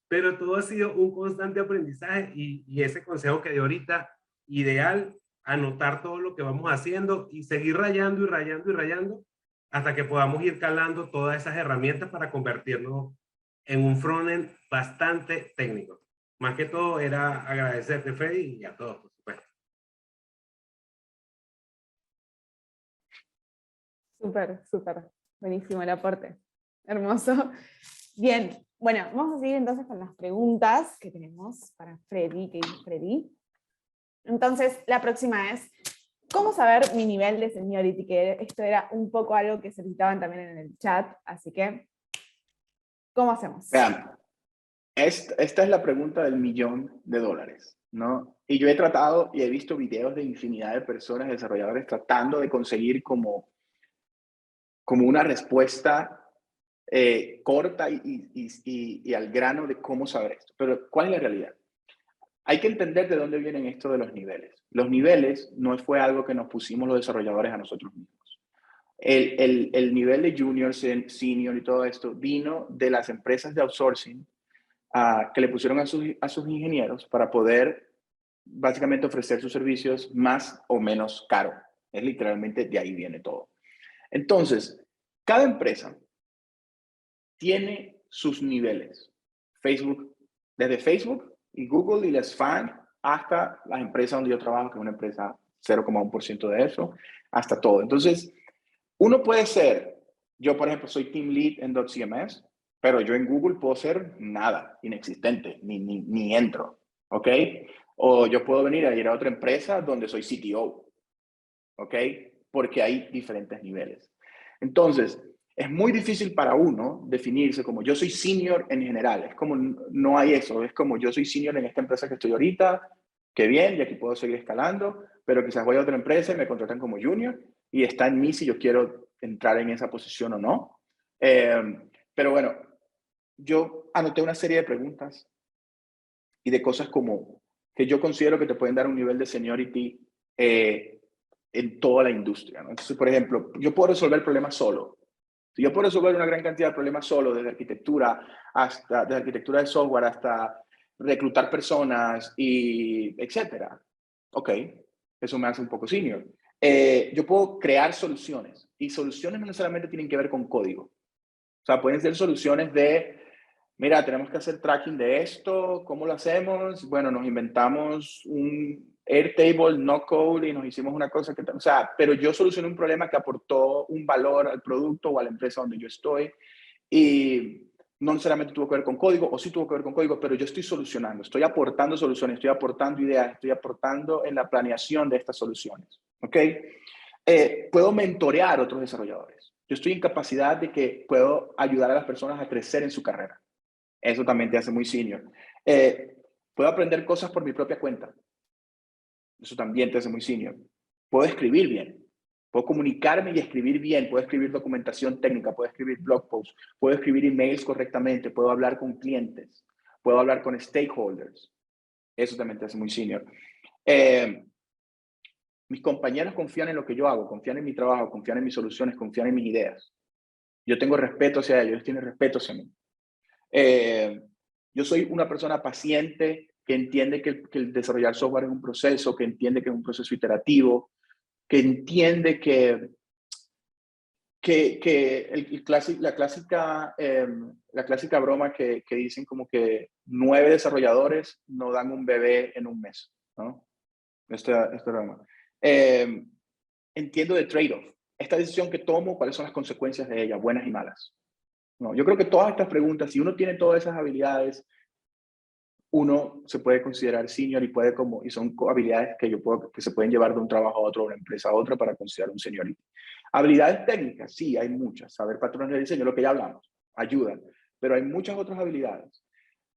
Pero todo ha sido un constante aprendizaje y ese consejo que dio ahorita, ideal, anotar todo lo que vamos haciendo y seguir rayando y rayando y rayando hasta que podamos ir calando todas esas herramientas para convertirnos en un frontend bastante técnico. Más que todo era agradecerte, Freddy, y a todos, por supuesto. Súper, súper. Buenísimo el aporte. Hermoso. Bien, bueno, vamos a seguir entonces con las preguntas que tenemos para Freddy, que dice Freddy. Entonces, la próxima es, ¿cómo saber mi nivel de seniority? Que esto era un poco algo que solicitaban también en el chat, así que, ¿cómo hacemos? Vean, esta es la pregunta del $1.000.000, ¿no? Y yo he tratado y he visto videos de infinidad de personas, desarrolladores, tratando de conseguir como una respuesta corta y al grano de cómo saber esto. Pero, ¿cuál es la realidad? Hay que entender de dónde vienen esto de los niveles. Los niveles no fue algo que nos pusimos los desarrolladores a nosotros mismos. El nivel de junior, senior y todo esto vino de las empresas de outsourcing que le pusieron a sus ingenieros para poder básicamente ofrecer sus servicios más o menos caro. Es literalmente de ahí viene todo. Entonces, cada empresa tiene sus niveles. Facebook, desde Facebook y Google y Les Fan hasta las empresas donde yo trabajo, que es una empresa 0,1% de eso, hasta todo. Entonces, uno puede ser, yo por ejemplo soy Team Lead en .cms, pero yo en Google puedo ser nada, inexistente, ni entro, ¿ok? O yo puedo venir a ir a otra empresa donde soy CTO, ¿ok? Porque hay diferentes niveles. Entonces, es muy difícil para uno definirse como yo soy senior en general. Es como, no hay eso. Es como yo soy senior en esta empresa que estoy ahorita, que bien, y aquí puedo seguir escalando, pero quizás voy a otra empresa y me contratan como junior y está en mí si yo quiero entrar en esa posición o no. Pero bueno, yo anoté una serie de preguntas y de cosas como que yo considero que te pueden dar un nivel de seniority en toda la industria, ¿no? Entonces, por ejemplo, yo puedo resolver problemas solo. Si yo puedo resolver una gran cantidad de problemas solo, desde arquitectura de software hasta reclutar personas y etcétera. Ok, eso me hace un poco senior. Yo puedo crear soluciones y soluciones no necesariamente tienen que ver con código. O sea, pueden ser soluciones de, mira, tenemos que hacer tracking de esto, ¿cómo lo hacemos? Bueno, nos inventamos un Airtable, no code, y nos hicimos una cosa que, o sea, pero yo solucioné un problema que aportó un valor al producto o a la empresa donde yo estoy, y no necesariamente tuvo que ver con código, o sí tuvo que ver con código, pero yo estoy solucionando, estoy aportando soluciones, estoy aportando ideas, estoy aportando en la planeación de estas soluciones, ¿ok? Puedo mentorear a otros desarrolladores. Yo estoy en capacidad de que puedo ayudar a las personas a crecer en su carrera. Eso también te hace muy senior. Puedo aprender cosas por mi propia cuenta. Eso también te hace muy senior. Puedo escribir bien. Puedo comunicarme y escribir bien. Puedo escribir documentación técnica. Puedo escribir blog posts. Puedo escribir emails correctamente. Puedo hablar con clientes. Puedo hablar con stakeholders. Eso también te hace muy senior. Mis compañeros confían en lo que yo hago, confían en mi trabajo, confían en mis soluciones, confían en mis ideas. Yo tengo respeto hacia ellos tienen respeto hacia mí. Yo soy una persona paciente que entiende que el desarrollar software es un proceso, que entiende que es un proceso iterativo, que entiende que la clásica broma que dicen como que 9 desarrolladores no dan un bebé en un mes, ¿no? Esta broma. Entiendo de trade-off. Esta decisión que tomo, ¿cuáles son las consecuencias de ella, buenas y malas? No, yo creo que todas estas preguntas, si uno tiene todas esas habilidades, uno se puede considerar senior y son habilidades que se pueden llevar de un trabajo a otro, de una empresa a otra para considerar un seniority. Habilidades técnicas, sí, hay muchas. Saber patrones de diseño, lo que ya hablamos, ayudan. Pero hay muchas otras habilidades.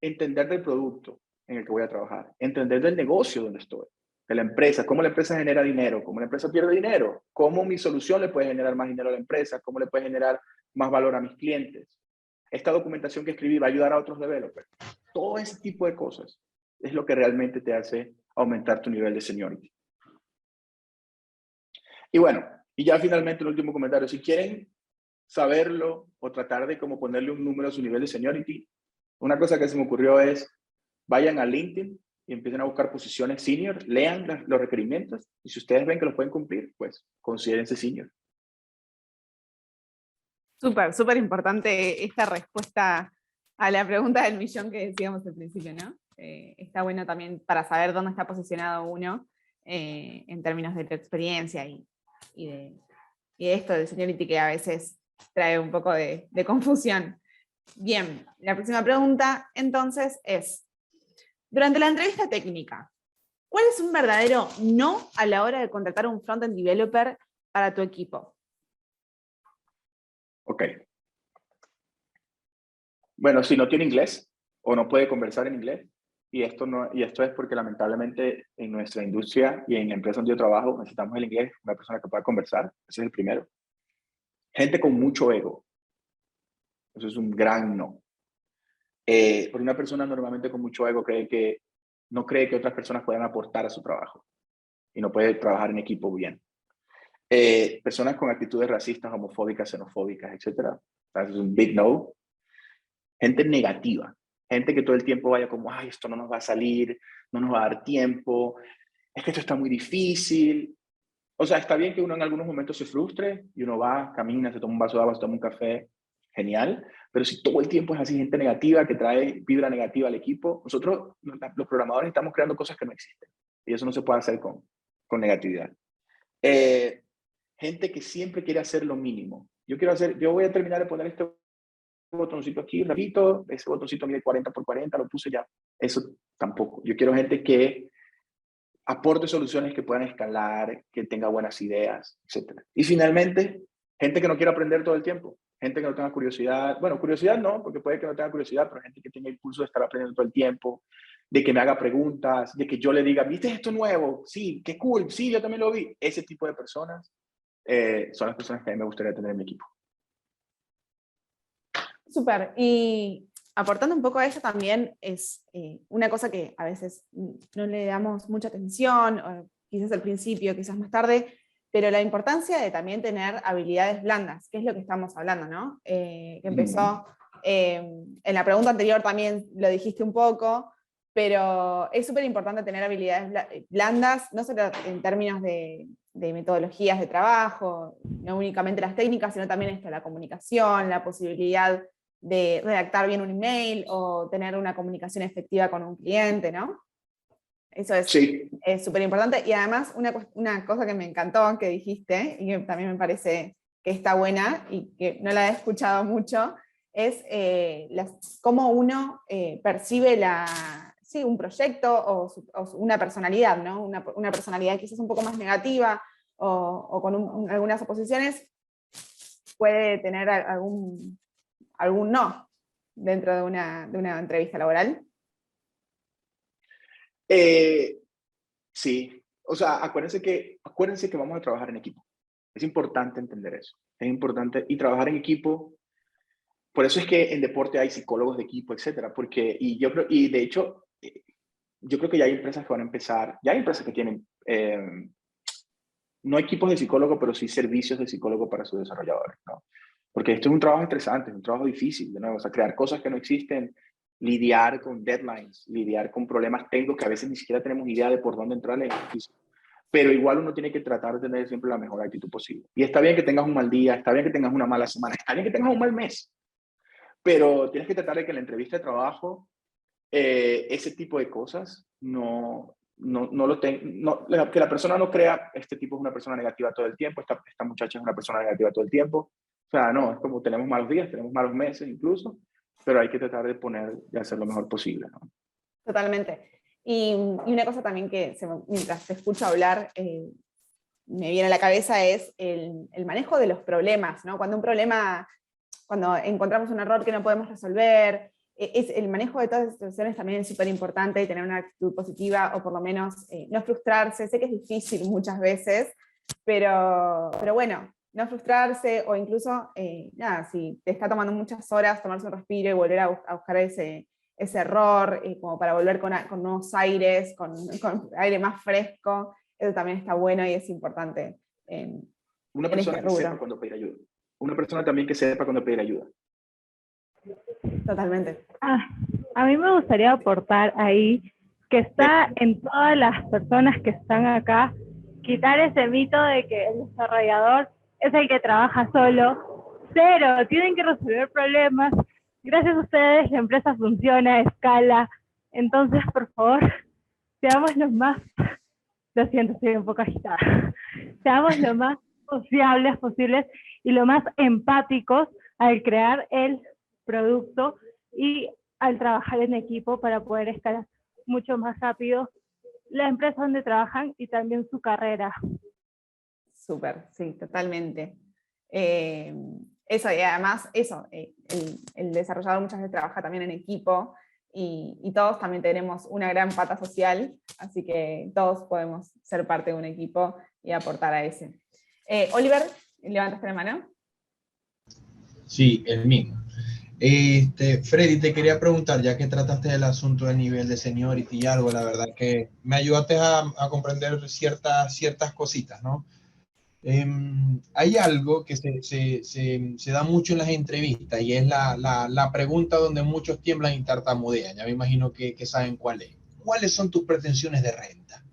Entender del producto en el que voy a trabajar. Entender del negocio donde estoy. De la empresa, cómo la empresa genera dinero, cómo la empresa pierde dinero, cómo mi solución le puede generar más dinero a la empresa, cómo le puede generar más valor a mis clientes. Esta documentación que escribí va a ayudar a otros developers. Todo ese tipo de cosas es lo que realmente te hace aumentar tu nivel de seniority. Y bueno, y ya finalmente el último comentario. Si quieren saberlo o tratar de como ponerle un número a su nivel de seniority, una cosa que se me ocurrió es, vayan a LinkedIn y empiecen a buscar posiciones senior, lean los requerimientos y si ustedes ven que los pueden cumplir, pues considérense senior. Súper, súper importante esta respuesta a la pregunta del millón que decíamos al principio, ¿no? Está bueno también para saber dónde está posicionado uno en términos de tu experiencia y de esto de seniority que a veces trae un poco de confusión. Bien, la próxima pregunta entonces es, durante la entrevista técnica, ¿cuál es un verdadero no a la hora de contratar un front-end developer para tu equipo? Ok. Bueno, si no tiene inglés o no puede conversar en inglés, y esto es porque lamentablemente en nuestra industria y en la empresa donde yo trabajo necesitamos el inglés, una persona que pueda conversar, ese es el primero. Gente con mucho ego, eso es un gran no. Porque una persona normalmente con mucho ego no cree que otras personas puedan aportar a su trabajo y no puede trabajar en equipo bien. Personas con actitudes racistas, homofóbicas, xenofóbicas, etc. Eso es un big no. Gente negativa, gente que todo el tiempo vaya como, ay, esto no nos va a salir, no nos va a dar tiempo, es que esto está muy difícil. O sea, está bien que uno en algunos momentos se frustre y uno va, camina, se toma un vaso de agua, se toma un café, genial, pero si todo el tiempo es así, gente negativa que trae vibra negativa al equipo, nosotros, los programadores, estamos creando cosas que no existen y eso no se puede hacer con negatividad. Gente que siempre quiere hacer lo mínimo. Yo voy a terminar de poner este botoncito aquí, rapidito, ese botoncito mide 40x40, lo puse ya. Eso tampoco. Yo quiero gente que aporte soluciones que puedan escalar, que tenga buenas ideas, etc. Y finalmente, Gente que no quiere aprender todo el tiempo, gente que no tenga curiosidad, bueno, curiosidad no, porque puede que no tenga curiosidad, pero gente que tenga impulso de estar aprendiendo todo el tiempo, de que me haga preguntas, de que yo le diga, ¿viste esto nuevo? Sí, qué cool, sí, yo también lo vi. Ese tipo de personas son las personas que a mí me gustaría tener en mi equipo. Súper. Y aportando un poco a eso también es una cosa que a veces no le damos mucha atención, o quizás al principio, quizás más tarde, pero la importancia de también tener habilidades blandas, que es lo que estamos hablando, ¿no? Que empezó, en la pregunta anterior también lo dijiste un poco, pero es súper importante tener habilidades blandas, no solo en términos de metodologías de trabajo, no únicamente las técnicas, sino también esto, la comunicación, la posibilidad de redactar bien un email o tener una comunicación efectiva con un cliente, ¿no? Eso es súper importante. Y además, una cosa que me encantó que dijiste, y que también me parece que está buena, y que no la he escuchado mucho, es cómo uno percibe un proyecto o una personalidad, ¿no? Una personalidad quizás un poco más negativa o con algunas oposiciones puede tener algún no dentro de una entrevista laboral. Sí, o sea, acuérdense que vamos a trabajar en equipo. Es importante entender eso. Es importante, y trabajar en equipo, por eso es que en deporte hay psicólogos de equipo, etcétera, porque, y de hecho, yo creo que ya hay empresas que van a empezar, ya hay empresas que tienen, no equipos de psicólogo, pero sí servicios de psicólogo para sus desarrolladores, ¿no? Porque esto es un trabajo estresante, es un trabajo difícil, de nuevo, o sea, crear cosas que no existen, lidiar con deadlines, lidiar con problemas técnicos que a veces ni siquiera tenemos idea de por dónde entrar, es difícil. Pero igual uno tiene que tratar de tener siempre la mejor actitud posible. Y está bien que tengas un mal día, está bien que tengas una mala semana, está bien que tengas un mal mes, pero tienes que tratar de que en la entrevista de trabajo ese tipo de cosas que la persona no crea, este tipo es una persona negativa todo el tiempo, esta muchacha es una persona negativa todo el tiempo. O sea, no, es como tenemos malos días, tenemos malos meses incluso, pero hay que tratar de hacer lo mejor posible, ¿no? Totalmente. Y una cosa también que mientras te escucho hablar me viene a la cabeza es el manejo de los problemas, ¿no? Cuando encontramos un error que no podemos resolver, el manejo de todas las situaciones también es súper importante, y tener una actitud positiva, o por lo menos no frustrarse. Sé que es difícil muchas veces, pero bueno, no frustrarse, o incluso, si te está tomando muchas horas, tomarse un respiro y volver a buscar ese error, como para volver con nuevos aires, con aire más fresco. Eso también está bueno y es importante Una persona que sepa cuando pedir ayuda. Una persona también que sepa cuando pedir ayuda. Totalmente. A mí me gustaría aportar ahí que está en todas las personas que están acá, quitar ese mito de que el desarrollador es el que trabaja solo. Cero, tienen que resolver problemas. Gracias a ustedes la empresa funciona, escala. Entonces, por favor, seamos los más, lo siento, estoy un poco agitada, seamos lo más sociables posibles y lo más empáticos al crear el producto y al trabajar en equipo para poder escalar mucho más rápido la empresa donde trabajan y también su carrera. Súper, sí, totalmente. Eso, y además, el desarrollador muchas veces trabaja también en equipo, y todos también tenemos una gran pata social, así que todos podemos ser parte de un equipo y aportar a ese. Oliver, ¿levantaste la mano? Sí, el mismo. Freddy, te quería preguntar, ya que trataste del asunto del nivel de seniority y algo, la verdad que me ayudaste a comprender ciertas cositas, ¿no? Hay algo que se da mucho en las entrevistas, y es la pregunta donde muchos tiemblan y tartamudean. Ya me imagino que saben cuál es. ¿Cuáles son tus pretensiones de renta?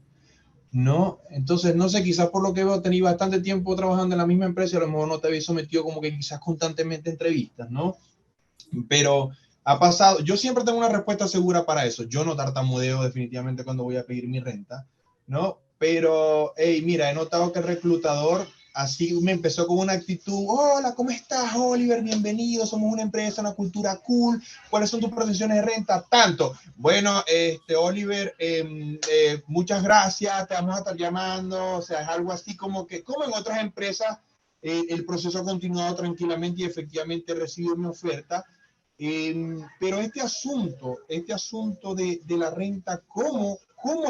¿No? Entonces, no sé, quizás por lo que veo, tenías bastante tiempo trabajando en la misma empresa, a lo mejor no te habéis sometido como que quizás constantemente a entrevistas, ¿no? Pero ha pasado, yo siempre tengo una respuesta segura para eso. Yo no tartamudeo definitivamente cuando voy a pedir mi renta, ¿no? Pero, hey, mira, he notado que el reclutador así me empezó con una actitud: hola, ¿cómo estás, Oliver? Bienvenido, somos una empresa, una cultura cool. ¿Cuáles son tus pretensiones de renta? Tanto. Bueno, Oliver, muchas gracias, te vamos a estar llamando. O sea, es algo así como en otras empresas el proceso ha continuado tranquilamente y efectivamente he recibido mi oferta. Pero este asunto de la renta, ¿cómo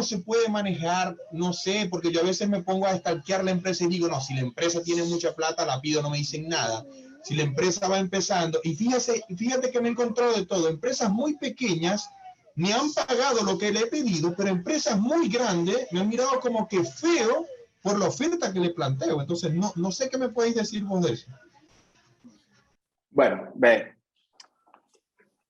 se puede manejar? No sé, porque yo a veces me pongo a stalkear la empresa y digo, no, si la empresa tiene mucha plata, la pido, no me dicen nada. Si la empresa va empezando, y fíjate que me he encontrado de todo, empresas muy pequeñas me han pagado lo que le he pedido, pero empresas muy grandes me han mirado como que feo por la oferta que le planteo. Entonces, no sé qué me podéis decir vos de eso. Bueno,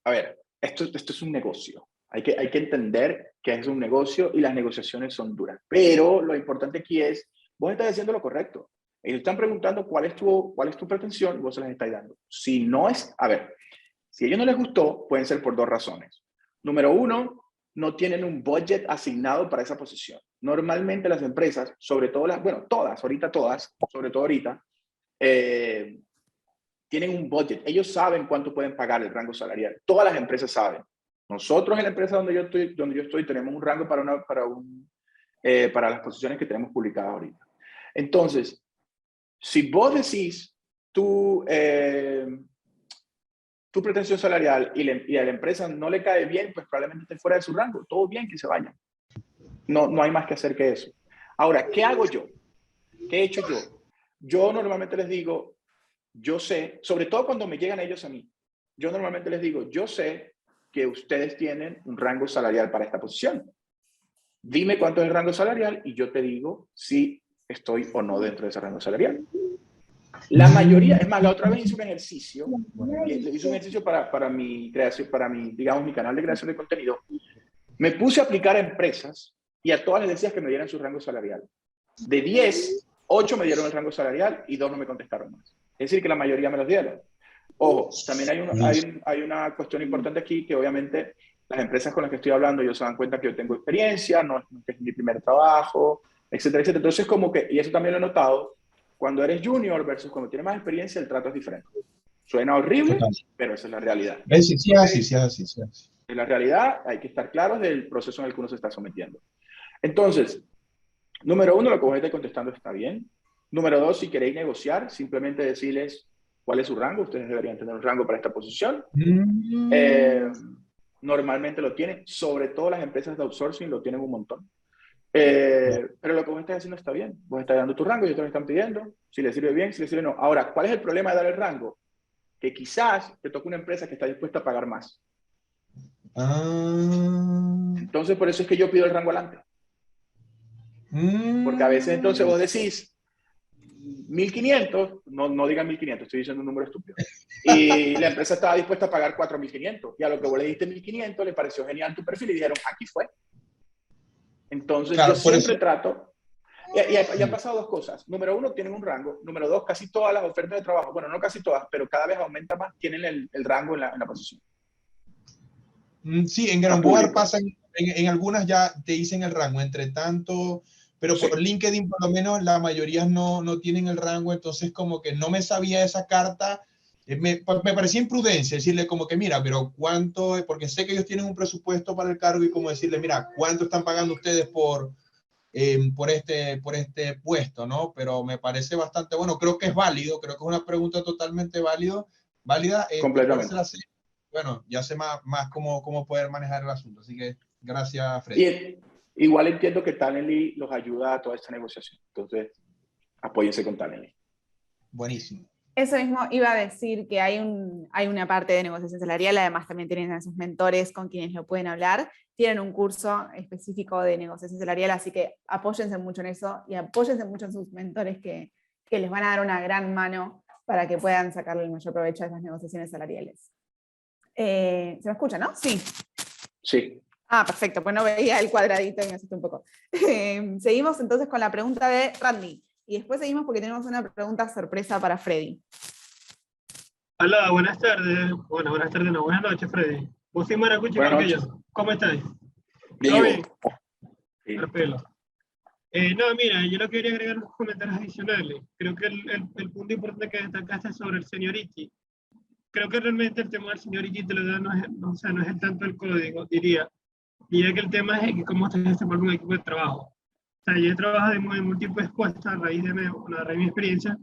a ver, esto es un negocio. Hay que entender que es un negocio y las negociaciones son duras. Pero lo importante aquí es, vos estás haciendo lo correcto. Ellos están preguntando cuál es tu pretensión y vos se las estás dando. Si no es, a ver, si a ellos no les gustó, pueden ser por 2 razones. Número 1, no tienen un budget asignado para esa posición. Normalmente las empresas, sobre todo todas, sobre todo ahorita, tienen un budget. Ellos saben cuánto pueden pagar el rango salarial. Todas las empresas saben. Nosotros en la empresa donde yo estoy tenemos un rango para las posiciones que tenemos publicadas ahorita. Entonces, si vos decís tu pretensión salarial y a la empresa no le cae bien, pues probablemente esté fuera de su rango. Todo bien, que se vayan. No hay más que hacer que eso. Ahora, ¿qué hago yo? ¿Qué he hecho yo? Yo normalmente les digo, yo sé, sobre todo cuando me llegan ellos a mí, yo normalmente les digo, yo sé que ustedes tienen un rango salarial para esta posición. Dime cuánto es el rango salarial y yo te digo si estoy o no dentro de ese rango salarial. La mayoría, es más, la otra vez hice un ejercicio para mi creación, digamos, mi canal de creación de contenido. Me puse a aplicar a empresas y a todas les decía que me dieran su rango salarial. De 10, 8 me dieron el rango salarial y 2 no me contestaron más. Es decir, que la mayoría me los dieron. Ojo, también hay una cuestión importante aquí, que obviamente las empresas con las que estoy hablando, ellos se dan cuenta que yo tengo experiencia, no es mi primer trabajo, etcétera, etcétera. Entonces, como que, y eso también lo he notado, cuando eres junior versus cuando tienes más experiencia, el trato es diferente. Suena horrible, pero esa es la realidad. Sí, así. En la realidad hay que estar claros del proceso en el que uno se está sometiendo. Entonces, número 1, lo que vos estáis contestando está bien. Número 2, si queréis negociar, simplemente decirles cuál es su rango. Ustedes deberían tener un rango para esta posición. Normalmente lo tienen, sobre todo las empresas de outsourcing lo tienen un montón. Pero lo que vos estás haciendo está bien. Vos estás dando tu rango, ellos te lo están pidiendo. Si les sirve bien, si les sirve no. Ahora, ¿cuál es el problema de dar el rango? Que quizás te toque una empresa que está dispuesta a pagar más. Entonces, por eso es que yo pido el rango adelante. Porque a veces entonces vos decís 1.500, no digan 1.500, estoy diciendo un número estúpido. Y la empresa estaba dispuesta a pagar 4.500. Y a lo que vos le diste 1.500, le pareció genial tu perfil y dijeron, aquí fue. Entonces, claro, yo siempre trato. Y han pasado 2 cosas. Número 1, tienen un rango. Número 2, casi todas las ofertas de trabajo, bueno, no casi todas, pero cada vez aumenta más, tienen el rango en la posición. Sí, en Grandboard pasa, en algunas ya te dicen el rango, entre tanto, pero sí. Por LinkedIn por lo menos la mayoría no tienen el rango, entonces como que no me sabía esa carta, me parecía imprudencia decirle como que mira, pero cuánto, porque sé que ellos tienen un presupuesto para el cargo y como decirle, mira, cuánto están pagando ustedes por este puesto, ¿no? Pero me parece bastante bueno, creo que es válido, creo que es una pregunta totalmente válida. Completamente. Bueno, ya sé más cómo poder manejar el asunto, así que gracias, Freddy. Y igual entiendo que Talently los ayuda a toda esta negociación, entonces apóyense con Talently. Buenísimo. Eso mismo iba a decir, que hay una parte de negociación salarial, además también tienen a sus mentores con quienes lo pueden hablar, tienen un curso específico de negociación salarial, así que apóyense mucho en eso y apóyense mucho en sus mentores que les van a dar una gran mano para que puedan sacarle el mayor provecho a esas negociaciones salariales. ¿Se me escucha, no? Sí. Sí. Ah, perfecto, pues no veía el cuadradito y me asusté un poco. Seguimos entonces con la pregunta de Randy. Y después seguimos porque tenemos una pregunta sorpresa para Freddy. Hola, buenas tardes. Bueno, buenas tardes, no, buenas noches, Freddy. Vos soy Maracuchi, ¿cómo estáis? ¿Todo bien? Sí. No, mira, yo no quería agregar unos comentarios adicionales. Creo que el punto importante que destacaste es sobre el seniority. Creo que realmente el tema del seniority te lo da, no es el tanto el código, diría que el tema es cómo te desenvuelve un equipo de trabajo. O sea, yo he trabajado en múltiples puestos a raíz de mi experiencia,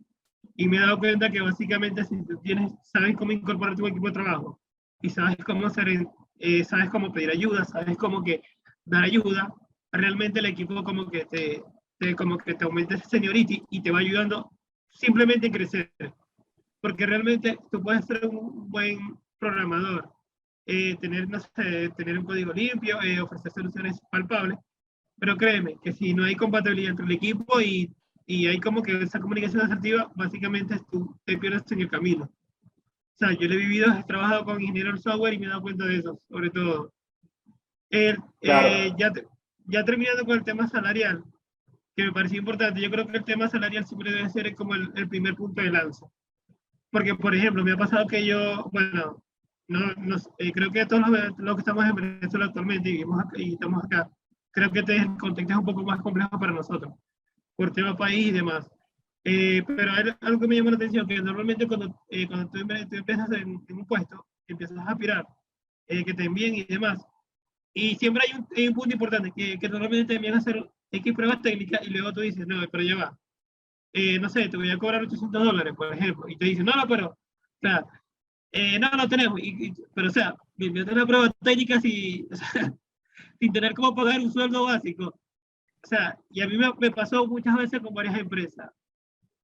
Y me he dado cuenta que básicamente si tú sabes cómo incorporar tu equipo de trabajo y sabes cómo sabes cómo pedir ayuda, sabes cómo que dar ayuda, realmente el equipo como que como que te aumenta ese seniority y te va ayudando simplemente a crecer. Porque realmente tú puedes ser un buen programador, tener, no sé, tener un código limpio, ofrecer soluciones palpables, pero créeme que si no hay compatibilidad entre el equipo y hay como que esa comunicación asertiva, básicamente tú te pierdes en el camino. O sea, yo lo he vivido, he trabajado con ingenieros de software y me he dado cuenta de eso, sobre todo. Claro. Ya terminando con el tema salarial, que me pareció importante, yo creo que el tema salarial siempre debe ser como el primer punto de lanza. Porque, por ejemplo, me ha pasado que yo, bueno, creo que todos los que estamos en Venezuela actualmente y, vivimos acá, y estamos acá, creo que el contexto es un poco más complejo para nosotros, por tema país y demás. Pero hay algo que me llama la atención, que normalmente cuando tú empiezas en un puesto, empiezas a aspirar, que te envíen y demás, y siempre hay un punto importante, que normalmente te envían a hacer X pruebas técnicas y luego tú dices, no, pero ya va. No sé, te voy a cobrar $800, por ejemplo, y te dicen, no, no, pero, o sea, no tenemos, pero, o sea, me envían una prueba técnica o sea, sin tener cómo pagar un sueldo básico. O sea, y a mí me pasó muchas veces con varias empresas.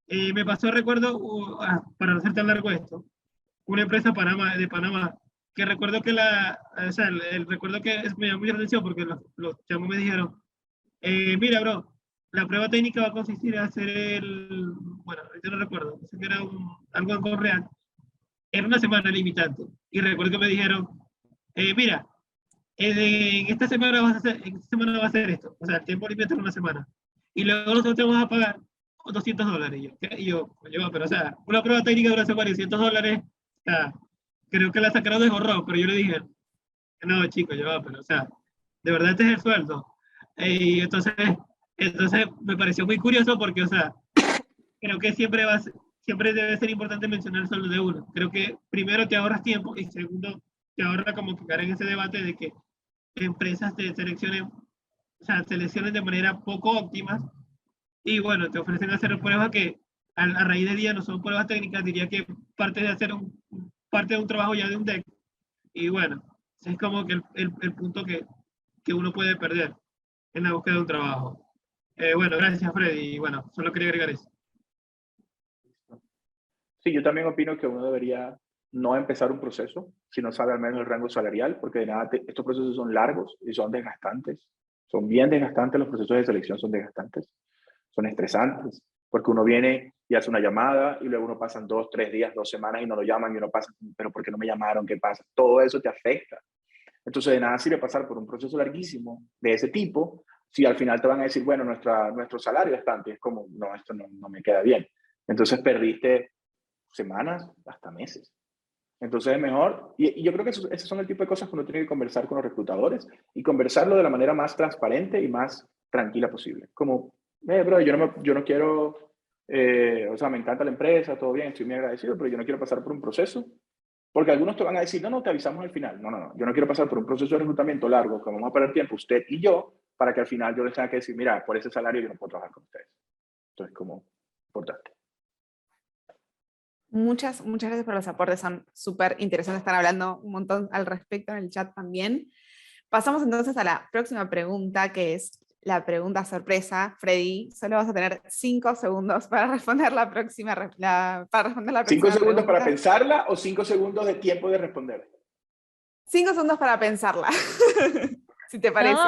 Me pasó, recuerdo, para no ser tan largo esto, una empresa de Panamá, que recuerdo que o sea, recuerdo que me llamó mucha atención porque los chamos me dijeron, mira, bro, la prueba técnica va a consistir en hacer bueno, yo no recuerdo, sé que era algo en React, era una semana limitante. Y recuerdo que me dijeron, mira, en esta semana va a hacer esto, o sea, el tiempo limitado es una semana. Y luego nosotros te vamos a pagar $200. Y yo, pero o sea, una prueba técnica de una semana y $200, o sea, creo que la sacaron de jorrón, pero yo le dije, no, chicos, pero o sea, de verdad este es el sueldo. Y entonces me pareció muy curioso porque, o sea, creo que siempre debe ser importante mencionar el sueldo de uno. Creo que primero te ahorras tiempo y segundo te ahorra como que caer en ese debate de que empresas te seleccionen, o sea, seleccionen de manera poco óptima y bueno, te ofrecen hacer pruebas que a raíz de día no son pruebas técnicas, diría que parte de un trabajo ya de un deck. Y bueno, es como que el punto que uno puede perder en la búsqueda de un trabajo. Bueno, gracias Freddy. Y bueno, solo quería agregar eso. Sí, yo también opino que uno debería no empezar un proceso si no sabe al menos el rango salarial, porque de nada estos procesos son largos y son desgastantes. Son bien desgastantes, los procesos de selección son desgastantes, son estresantes, porque uno viene y hace una llamada y luego uno pasan 2, 3 días, 2 semanas y no lo llaman y uno pasa, pero ¿por qué no me llamaron? ¿Qué pasa? Todo eso te afecta. Entonces de nada sirve pasar por un proceso larguísimo de ese tipo si al final te van a decir, bueno, nuestro salario es tanto, y es como, no, esto no me queda bien. Entonces perdiste semanas, hasta meses. Entonces es mejor, y yo creo que esos son el tipo de cosas que uno tiene que conversar con los reclutadores y conversarlo de la manera más transparente y más tranquila posible. Como, bro, yo no quiero, o sea, me encanta la empresa, todo bien, estoy muy agradecido, pero yo no quiero pasar por un proceso, porque algunos te van a decir, no, te avisamos al final. No, yo no quiero pasar por un proceso de reclutamiento largo, que vamos a perder tiempo usted y yo, para que al final yo les tenga que decir, mira, por ese salario yo no puedo trabajar con ustedes. Entonces, como, importante. Muchas gracias por los aportes, son súper interesantes, están hablando un montón al respecto en el chat también. Pasamos entonces a la próxima pregunta, que es la pregunta sorpresa. Freddy, solo vas a tener 5 segundos para responder la próxima pregunta. 5 segundos para pensarla o 5 segundos de tiempo de responder. 5 segundos para pensarla, si te parece.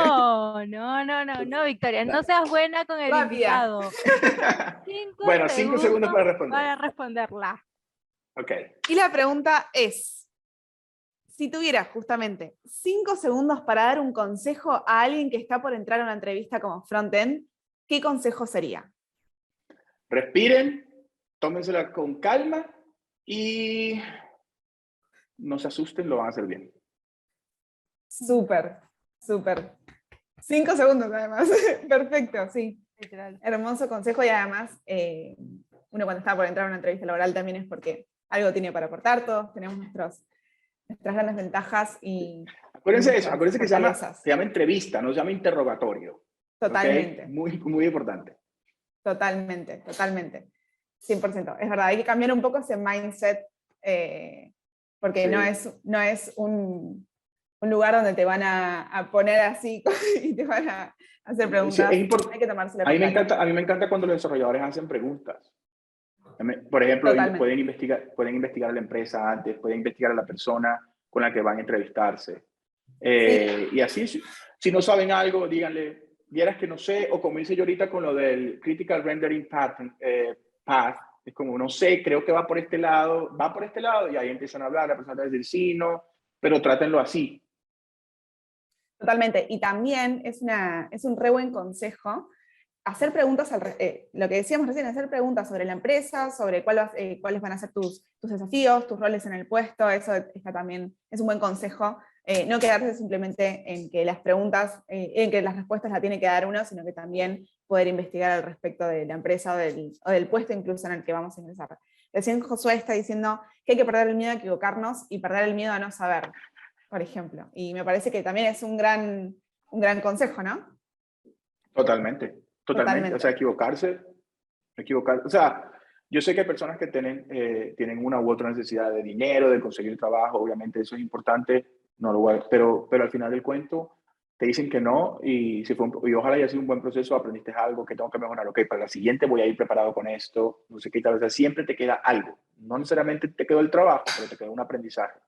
No, Victoria, no seas buena con el invitado. 5 segundos para responder. Para responderla. Ok. Y la pregunta es, si tuvieras justamente 5 segundos para dar un consejo a alguien que está por entrar a una entrevista como frontend, ¿qué consejo sería? Respiren, tómensela con calma y no se asusten, lo van a hacer bien. Súper. 5 segundos además. Perfecto, sí. Literal. Hermoso consejo y además uno cuando está por entrar a una entrevista laboral también es porque algo tiene para aportar, todos tenemos nuestras grandes ventajas y... Acuérdense de eso, acuérdense que se llama entrevista, no se llama interrogatorio. Totalmente. ¿Okay? Muy importante. Totalmente. 100%, es verdad, hay que cambiar un poco ese mindset, porque Sí. no es un lugar donde te van a poner así y te van a hacer Sí, preguntas, es hay que tomárselo a mí con me calma. encanta, a mí me encanta cuando los desarrolladores hacen preguntas. Por ejemplo, Totalmente. pueden investigar a la empresa antes, pueden investigar a la persona con la que van a entrevistarse. Sí, Y así, si no saben algo, díganle, vieras que no sé, o como hice yo ahorita con lo del Critical Rendering Path, es como, no sé, creo que va por este lado, y ahí empiezan a hablar, la persona va a decir sí, no, pero trátenlo así. totalmente. Y también es un re buen consejo hacer preguntas, lo que decíamos recién, hacer preguntas sobre la empresa, sobre cuáles van a ser tus desafíos, tus roles en el puesto, eso está también, es un buen consejo. No quedarse simplemente en que las preguntas, en que las respuestas las tiene que dar uno, sino que también poder investigar al respecto de la empresa o del puesto incluso en el que vamos a ingresar. Recién Josué está diciendo que hay que perder el miedo a equivocarnos y perder el miedo a no saber, por ejemplo. Y me parece que también es un gran consejo, ¿no? Totalmente, totalmente. O sea, Totalmente. o sea, yo sé que hay personas que tienen una u otra necesidad de dinero, de conseguir trabajo, obviamente eso es importante, no lo voy a- pero al final del cuento te dicen que no y, y ojalá haya sido un buen proceso, aprendiste algo que tengo que mejorar, ok, para la siguiente voy a ir preparado con esto, no sé qué tal, o sea, siempre te queda algo, no necesariamente te quedó el trabajo, pero te quedó un aprendizaje.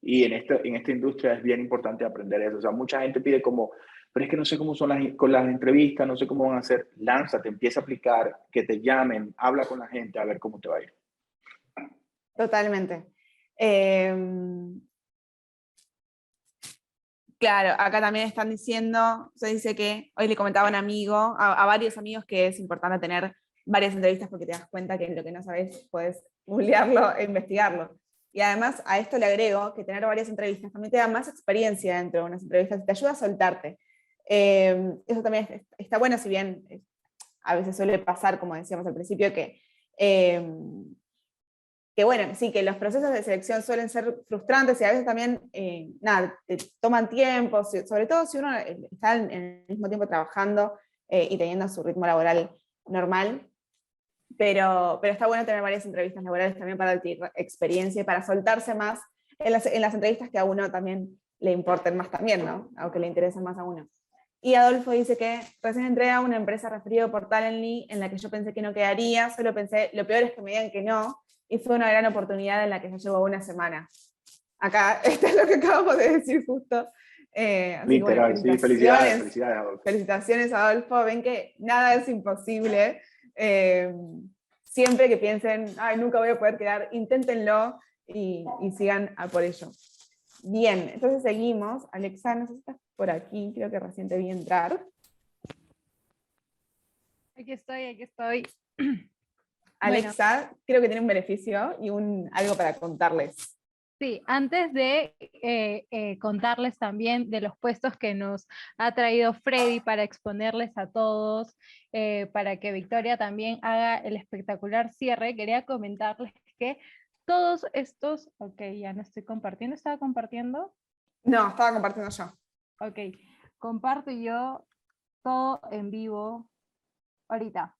Y en esta industria es bien importante aprender eso. O sea, mucha gente pide como, pero es que no sé cómo son con las entrevistas, no sé cómo van a hacer. Lánzate, empieza a aplicar, que te llamen, habla con la gente a ver cómo te va a ir. Totalmente. Claro, acá también están diciendo, se dice que hoy le comentaba a un amigo, a varios amigos, que es importante tener varias entrevistas porque te das cuenta que lo que no sabes puedes googlearlo e investigarlo. Y además a esto le agrego que tener varias entrevistas también te da más experiencia dentro de unas entrevistas y te ayuda a soltarte. Eso también está bueno, si bien a veces suele pasar, como decíamos al principio, que bueno, sí, que los procesos de selección suelen ser frustrantes y a veces también, nada, te toman tiempo, sobre todo si uno está en el mismo tiempo trabajando y teniendo su ritmo laboral normal, pero está bueno tener varias entrevistas laborales también para adquirir experiencia y para soltarse más en las entrevistas que a uno también le importen más también, ¿no? Aunque le interesen más a uno. Y Adolfo dice que recién entré a una empresa referido por Talently en la que yo pensé que no quedaría, solo pensé, lo peor es que me digan que no, y fue una gran oportunidad en la que ya llevo una semana. Acá, esto es lo que acabamos de decir justo. Así que bueno, Literal, sí, felicidades, felicitaciones. felicidades, Adolfo. Felicitaciones, Adolfo. Ven que nada es imposible. Siempre que piensen, ay, nunca voy a poder quedar, inténtenlo y sigan a por ello. Bien, entonces seguimos. Alexa, no sé si estás por aquí, creo que recién te vi entrar. Aquí estoy, aquí estoy. Alexa, bueno, creo que tiene un beneficio y algo para contarles. Sí, antes de contarles también de los puestos que nos ha traído Freddy para exponerles a todos, para que Victoria también haga el espectacular cierre, quería comentarles que todos estos, ok, ya no estoy compartiendo, ¿estaba compartiendo? No, estaba compartiendo yo. Ok, comparto yo todo en vivo ahorita.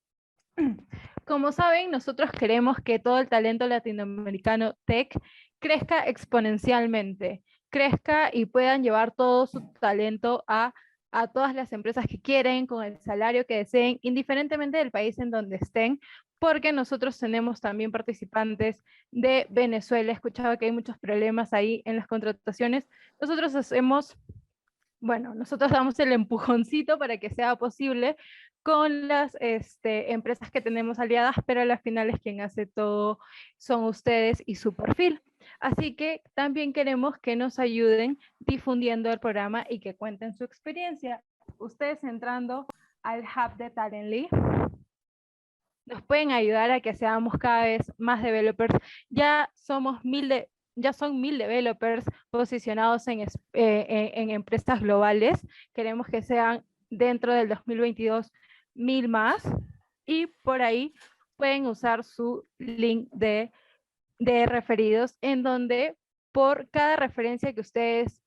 Como saben, nosotros queremos que todo el talento latinoamericano tech crezca exponencialmente, crezca y puedan llevar todo su talento a todas las empresas que quieren, con el salario que deseen, indiferentemente del país en donde estén, porque nosotros tenemos también participantes de Venezuela. He escuchado que hay muchos problemas ahí en las contrataciones. Nosotros nosotros damos el empujoncito para que sea posible con las empresas que tenemos aliadas, pero a las finales quien hace todo son ustedes y su perfil. Así que también queremos que nos ayuden difundiendo el programa y que cuenten su experiencia. Ustedes entrando al hub de Talently nos pueden ayudar a que seamos cada vez más developers. Ya son 1000 developers posicionados en empresas globales. Queremos que sean dentro del 2022 1000 más, y por ahí pueden usar su link de referidos, en donde por cada referencia que ustedes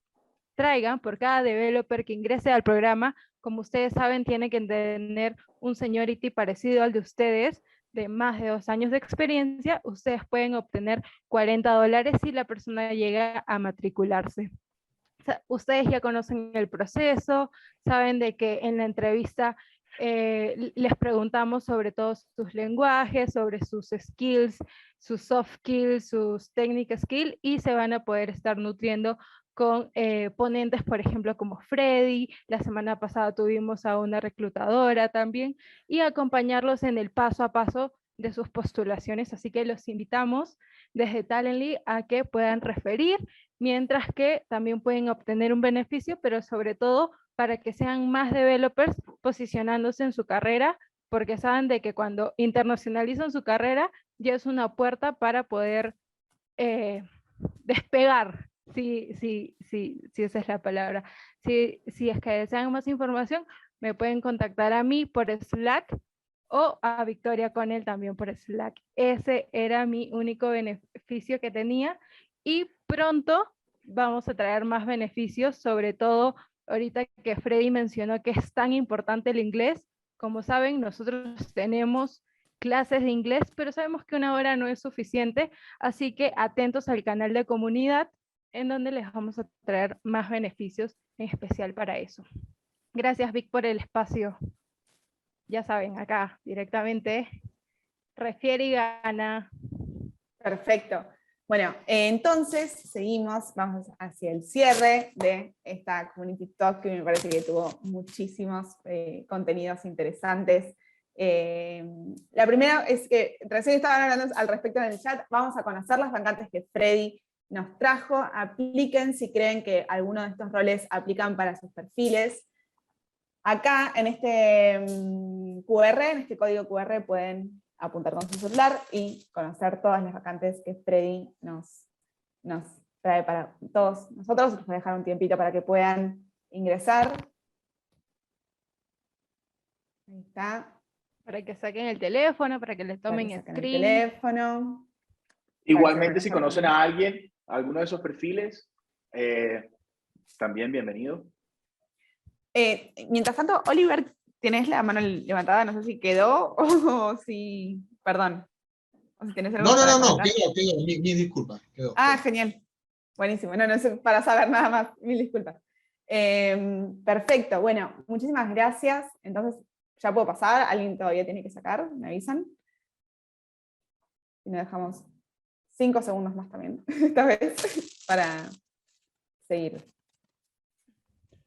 traigan, por cada developer que ingrese al programa, como ustedes saben, tiene que tener un seniority parecido al de ustedes. de más de 2 años de experiencia, ustedes pueden obtener $40 si la persona llega a matricularse. O sea, ustedes ya conocen el proceso, saben de que en la entrevista les preguntamos sobre todos sus lenguajes, sobre sus skills, sus soft skills, sus technical skills, y se van a poder estar nutriendo con ponentes, por ejemplo, como Freddy. La semana pasada tuvimos a una reclutadora también, y acompañarlos en el paso a paso de sus postulaciones. Así que los invitamos desde Talently a que puedan referir, mientras que también pueden obtener un beneficio, pero sobre todo para que sean más developers posicionándose en su carrera, porque saben de que cuando internacionalizan su carrera ya es una puerta para poder despegar, si esa es la palabra. Si es que desean más información, me pueden contactar a mí por Slack o a Victoria con él también por Slack. Ese era mi único beneficio que tenía, y pronto vamos a traer más beneficios, sobre todo ahorita que Freddy mencionó que es tan importante el inglés. Como saben, nosotros tenemos clases de inglés, pero sabemos que 1 hora no es suficiente, así que atentos al canal de comunidad, en donde les vamos a traer más beneficios en especial para eso. Gracias, Vic, por el espacio. Ya saben, acá directamente, refiere y gana. Perfecto. Bueno, entonces seguimos, vamos hacia el cierre de esta Community Talk, que me parece que tuvo muchísimos contenidos interesantes. La primera es que recién estaban hablando al respecto en el chat, vamos a conocer las vacantes que Freddy nos trajo. Apliquen si creen que alguno de estos roles aplican para sus perfiles. Acá en este QR, en este código QR, pueden apuntar con su celular y conocer todas las vacantes que Freddy nos trae para todos nosotros. Les voy a dejar un tiempito para que puedan ingresar. Ahí está. Para que saquen el teléfono, para que les tomen screen. El teléfono. Igualmente, si conocen a alguien, alguno de esos perfiles, también bienvenido. Mientras tanto, Oliver, tienes la mano levantada, no sé si quedó o si, perdón. O si tenés algo para No, comentar. quedó, mi disculpa. Quedó. Ah, genial. Buenísimo, no sé, para saber nada más, mil disculpas. Perfecto, bueno, muchísimas gracias. Entonces, ya puedo pasar, alguien todavía tiene que sacar, me avisan. Y nos dejamos 5 segundos más también, esta vez, para seguir.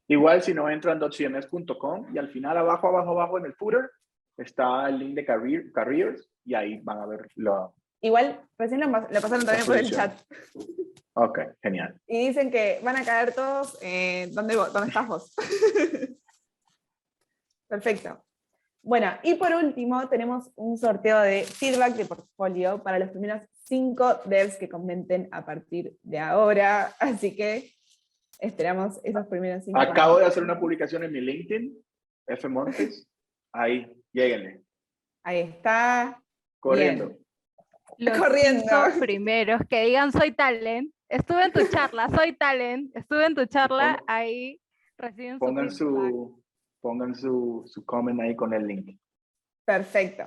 Igual si no entran a .cms.com y al final abajo en el footer está el link de careers y ahí van a ver la... Igual, recién lo pasaron también por el chat. Ok, genial. Y dicen que van a caer todos, ¿dónde estás vos? Perfecto. Bueno, y por último tenemos un sorteo de feedback de portfolio para los primeros 5 devs que comenten a partir de ahora, así que esperamos esos primeros 5. Acabo de hacer una publicación en mi LinkedIn, F. Montes, ahí, lléguenle. Ahí está. Corriendo. Bien. Los Corriendo. 5 primeros que digan soy talent, estuve en tu charla, soy talent, estuve en tu charla, ahí reciben Pongan su feedback. pongan su comment ahí con el link. Perfecto.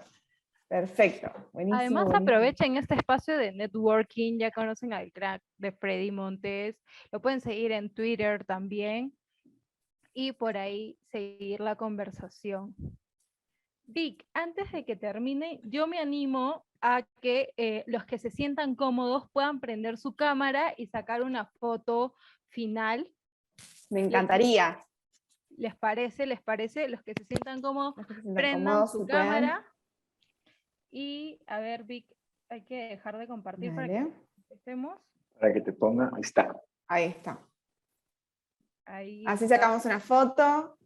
Perfecto. Buenísimo. Además, buenísimo. aprovechen este espacio de networking, ya conocen al crack de Freddy Montes, lo pueden seguir en Twitter también, y por ahí seguir la conversación. Vic, antes de que termine, yo me animo a que los que se sientan cómodos puedan prender su cámara y sacar una foto final. Me encantaría. ¿Les parece? Los que se sientan cómodos, prendan cómodos, su si pueden. cámara. Y, a ver, Vic, hay que dejar de compartir para que estemos. Para que te ponga, ahí está. Ahí está. Ahí Así está. sacamos una foto.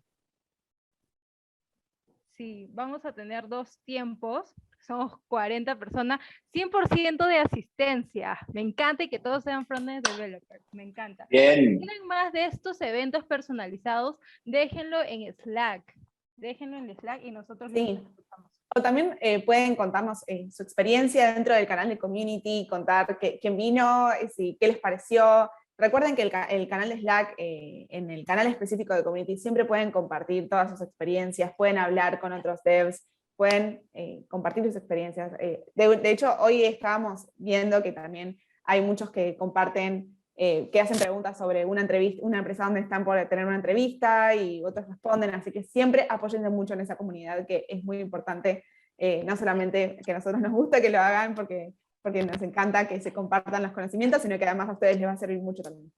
Sí, vamos a tener 2 tiempos, somos 40 personas, 100% de asistencia. Me encanta, y que todos sean front-end developers, me encanta. Bien. Si quieren más de estos eventos personalizados, déjenlo en Slack. Déjenlo en Slack y nosotros Sí. los escuchamos. O también pueden contarnos su experiencia dentro del canal de Community, contar quién vino, qué les pareció. Recuerden que el canal de Slack, en el canal específico de Community, siempre pueden compartir todas sus experiencias, pueden hablar con otros devs, pueden compartir sus experiencias. De hecho, hoy estábamos viendo que también hay muchos que comparten, que hacen preguntas sobre una entrevista, una empresa donde están por tener una entrevista y otros responden, así que siempre apóyense mucho en esa comunidad, que es muy importante, no solamente que a nosotros nos gusta que lo hagan porque nos encanta que se compartan los conocimientos, sino que además a ustedes les va a servir mucho también.